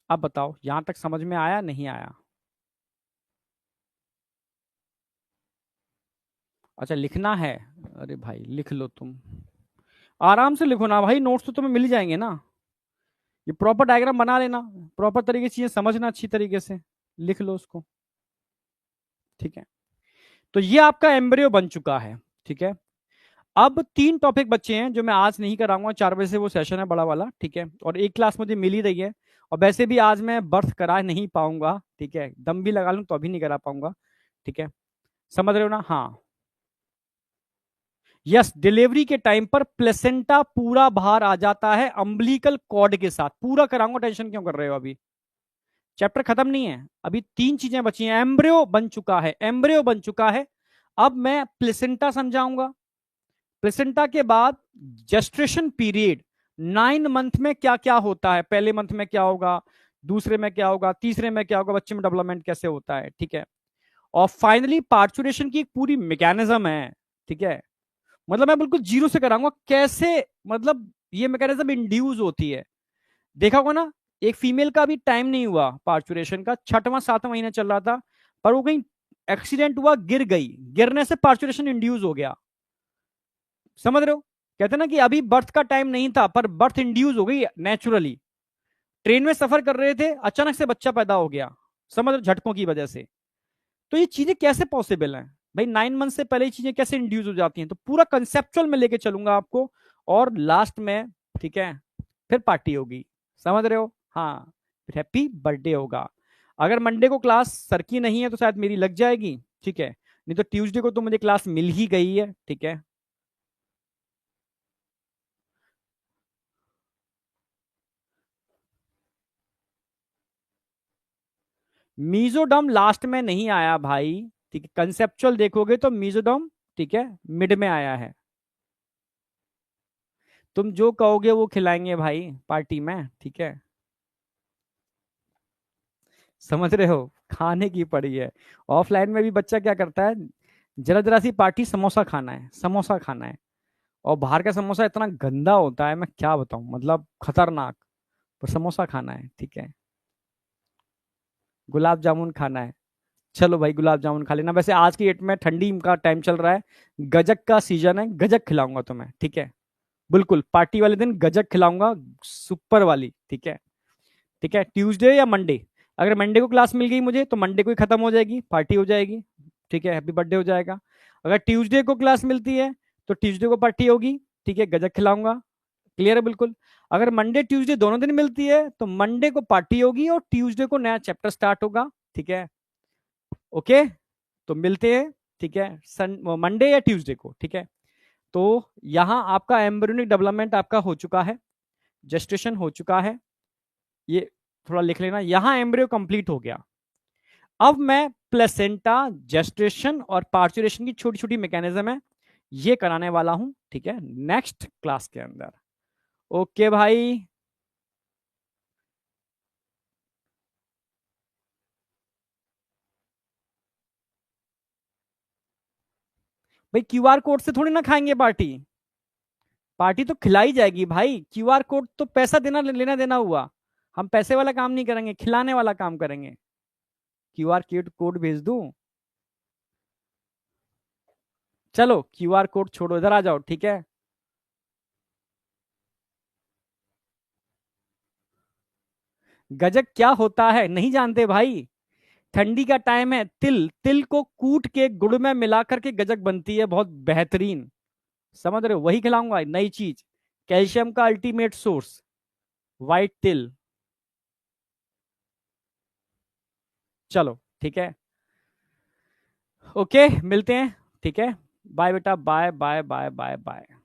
अब बताओ यहां तक समझ में आया नहीं आया? अच्छा, लिखना है? अरे भाई लिख लो तुम, आराम से लिखो ना भाई, नोट्स तो तुम्हें मिल ही जाएंगे ना। ये प्रॉपर डायग्राम बना लेना, प्रॉपर तरीके से चीजें समझना अच्छी तरीके से, लिख लो उसको। ठीक है, तो ये आपका एम्ब्रियो बन चुका है। ठीक है, अब 3 टॉपिक बच्चे हैं जो मैं आज नहीं कराऊंगा, 4 बजे से वो सेशन है बड़ा वाला। ठीक है, और एक क्लास मुझे मिल ही रही है, और वैसे भी आज मैं बर्थ करा नहीं पाऊंगा। ठीक है, दम भी लगा लूं तो अभी नहीं करा पाऊंगा। ठीक है, समझ रहे हो ना? हाँ, यस, डिलीवरी के टाइम पर प्लेसेंटा पूरा बाहर आ जाता है अम्बिलिकल कॉर्ड के साथ। पूरा कराऊंगा, टेंशन क्यों कर रहे हो? अभी चैप्टर खत्म नहीं है, अभी 3 चीजें बची हैं। एम्ब्रियो बन चुका है, एम्ब्रियो बन चुका है। अब मैं प्लेसेंटा समझाऊंगा। प्लेसेंटा के बाद जेस्ट्रेशन पीरियड, 9 मंथ में क्या क्या होता है, पहले मंथ में क्या होगा, दूसरे में क्या होगा, तीसरे में क्या होगा, बच्चे में डेवलपमेंट कैसे होता है। ठीक है, और फाइनली पार्चुरेशन की एक पूरी मैकेनिज्म है। ठीक है, मतलब मैं बिल्कुल जीरो से कराऊंगा कैसे, मतलब ये मैकेनिज्म इंड्यूस होती है। देखा होगा ना, एक फीमेल का भी टाइम नहीं हुआ पार्चुरेशन का, 6वां 7वां महीना चल रहा था, पर वो कहीं एक्सीडेंट हुआ, गिर गई, गिरने से पार्चुरेशन इंड्यूस हो गया। समझ रहे हो? कहते ना कि अभी बर्थ का टाइम नहीं था पर बर्थ इंड्यूस हो गई नेचुरली। ट्रेन में सफर कर रहे थे, अचानक से बच्चा पैदा हो गया, समझ रहे हो, झटकों की वजह से। तो ये चीजें कैसे पॉसिबल हैं भाई? 9 मंथ से पहले ये चीजें कैसे इंड्यूस हो जाती हैं? तो पूरा कंसेप्चुअल में लेके चलूंगा आपको, और लास्ट में, ठीक है, फिर पार्टी होगी। समझ रहे हो? हाँ, फिर हैप्पी बर्थडे होगा। अगर मंडे को क्लास सर की नहीं है तो शायद मेरी लग जाएगी। ठीक है, नहीं तो ट्यूसडे को तो मुझे क्लास मिल ही गई है। ठीक है, मीजोडम लास्ट में नहीं आया भाई। ठीक है, कंसेप्चुअल देखोगे तो मीजोडम, ठीक है, मिड में आया है। तुम जो कहोगे वो खिलाएंगे भाई पार्टी में। ठीक है, समझ रहे हो, खाने की पड़ी है। ऑफलाइन में भी बच्चा क्या करता है, जरा जरा सी पार्टी, समोसा खाना है, समोसा खाना है, और बाहर का समोसा इतना गंदा होता है, मैं क्या बताऊं, मतलब खतरनाक, पर समोसा खाना है। ठीक है, गुलाब जामुन खाना है, चलो भाई गुलाब जामुन खा लेना। वैसे आज की डेट में ठंडी का टाइम चल रहा है, गजक का सीजन है, गजक खिलाऊंगा तुम्हें। ठीक है, बिल्कुल पार्टी वाले दिन गजक खिलाऊंगा, सुपर वाली। ठीक है, ठीक है, ट्यूसडे या मंडे, अगर मंडे को क्लास मिल गई मुझे तो मंडे को ही खत्म हो जाएगी, पार्टी हो जाएगी। ठीक है, हैप्पी बर्थडे हो जाएगा। अगर ट्यूसडे को क्लास मिलती है तो ट्यूसडे को पार्टी होगी। ठीक है, गजक खिलाऊंगा। क्लियर है बिल्कुल? अगर मंडे ट्यूसडे दोनों दिन मिलती है तो मंडे को पार्टी होगी और ट्यूसडे को नया चैप्टर स्टार्ट होगा। ठीक है, ओके, तो मिलते हैं। ठीक है, सन मंडे या ट्यूसडे को। ठीक है, तो यहाँ आपका एम्ब्रियोनिक डेवलपमेंट आपका हो चुका है, जेस्टेशन हो चुका है, ये थोड़ा लिख लेना, यहाँ एम्ब्रियो कंप्लीट हो गया। अब मैं प्लेसेंटा, जेस्टेशन और पार्चुरेशन की छोटी छोटी मैकेनिज्म है ये कराने वाला हूं। ठीक है, नेक्स्ट क्लास के अंदर। ओके भाई। भाई क्यूआर कोड से थोड़ी ना खाएंगे पार्टी, पार्टी तो खिलाई जाएगी भाई। क्यूआर कोड तो पैसा देना लेना देना हुआ, हम पैसे वाला काम नहीं करेंगे, खिलाने वाला काम करेंगे। क्यूआर कोड भेज दूं? चलो क्यूआर कोड छोड़ो, इधर आ जाओ। ठीक है, गजक क्या होता है नहीं जानते भाई? ठंडी का टाइम है, तिल, तिल को कूट के गुड़ में मिला करके गजक बनती है, बहुत बेहतरीन। समझ रहे हो? वही खिलाऊंगा, नई चीज, कैल्शियम का अल्टीमेट सोर्स, वाइट तिल। चलो ठीक है, ओके, मिलते हैं। ठीक है, बाय बेटा, bye bye bye bye bye.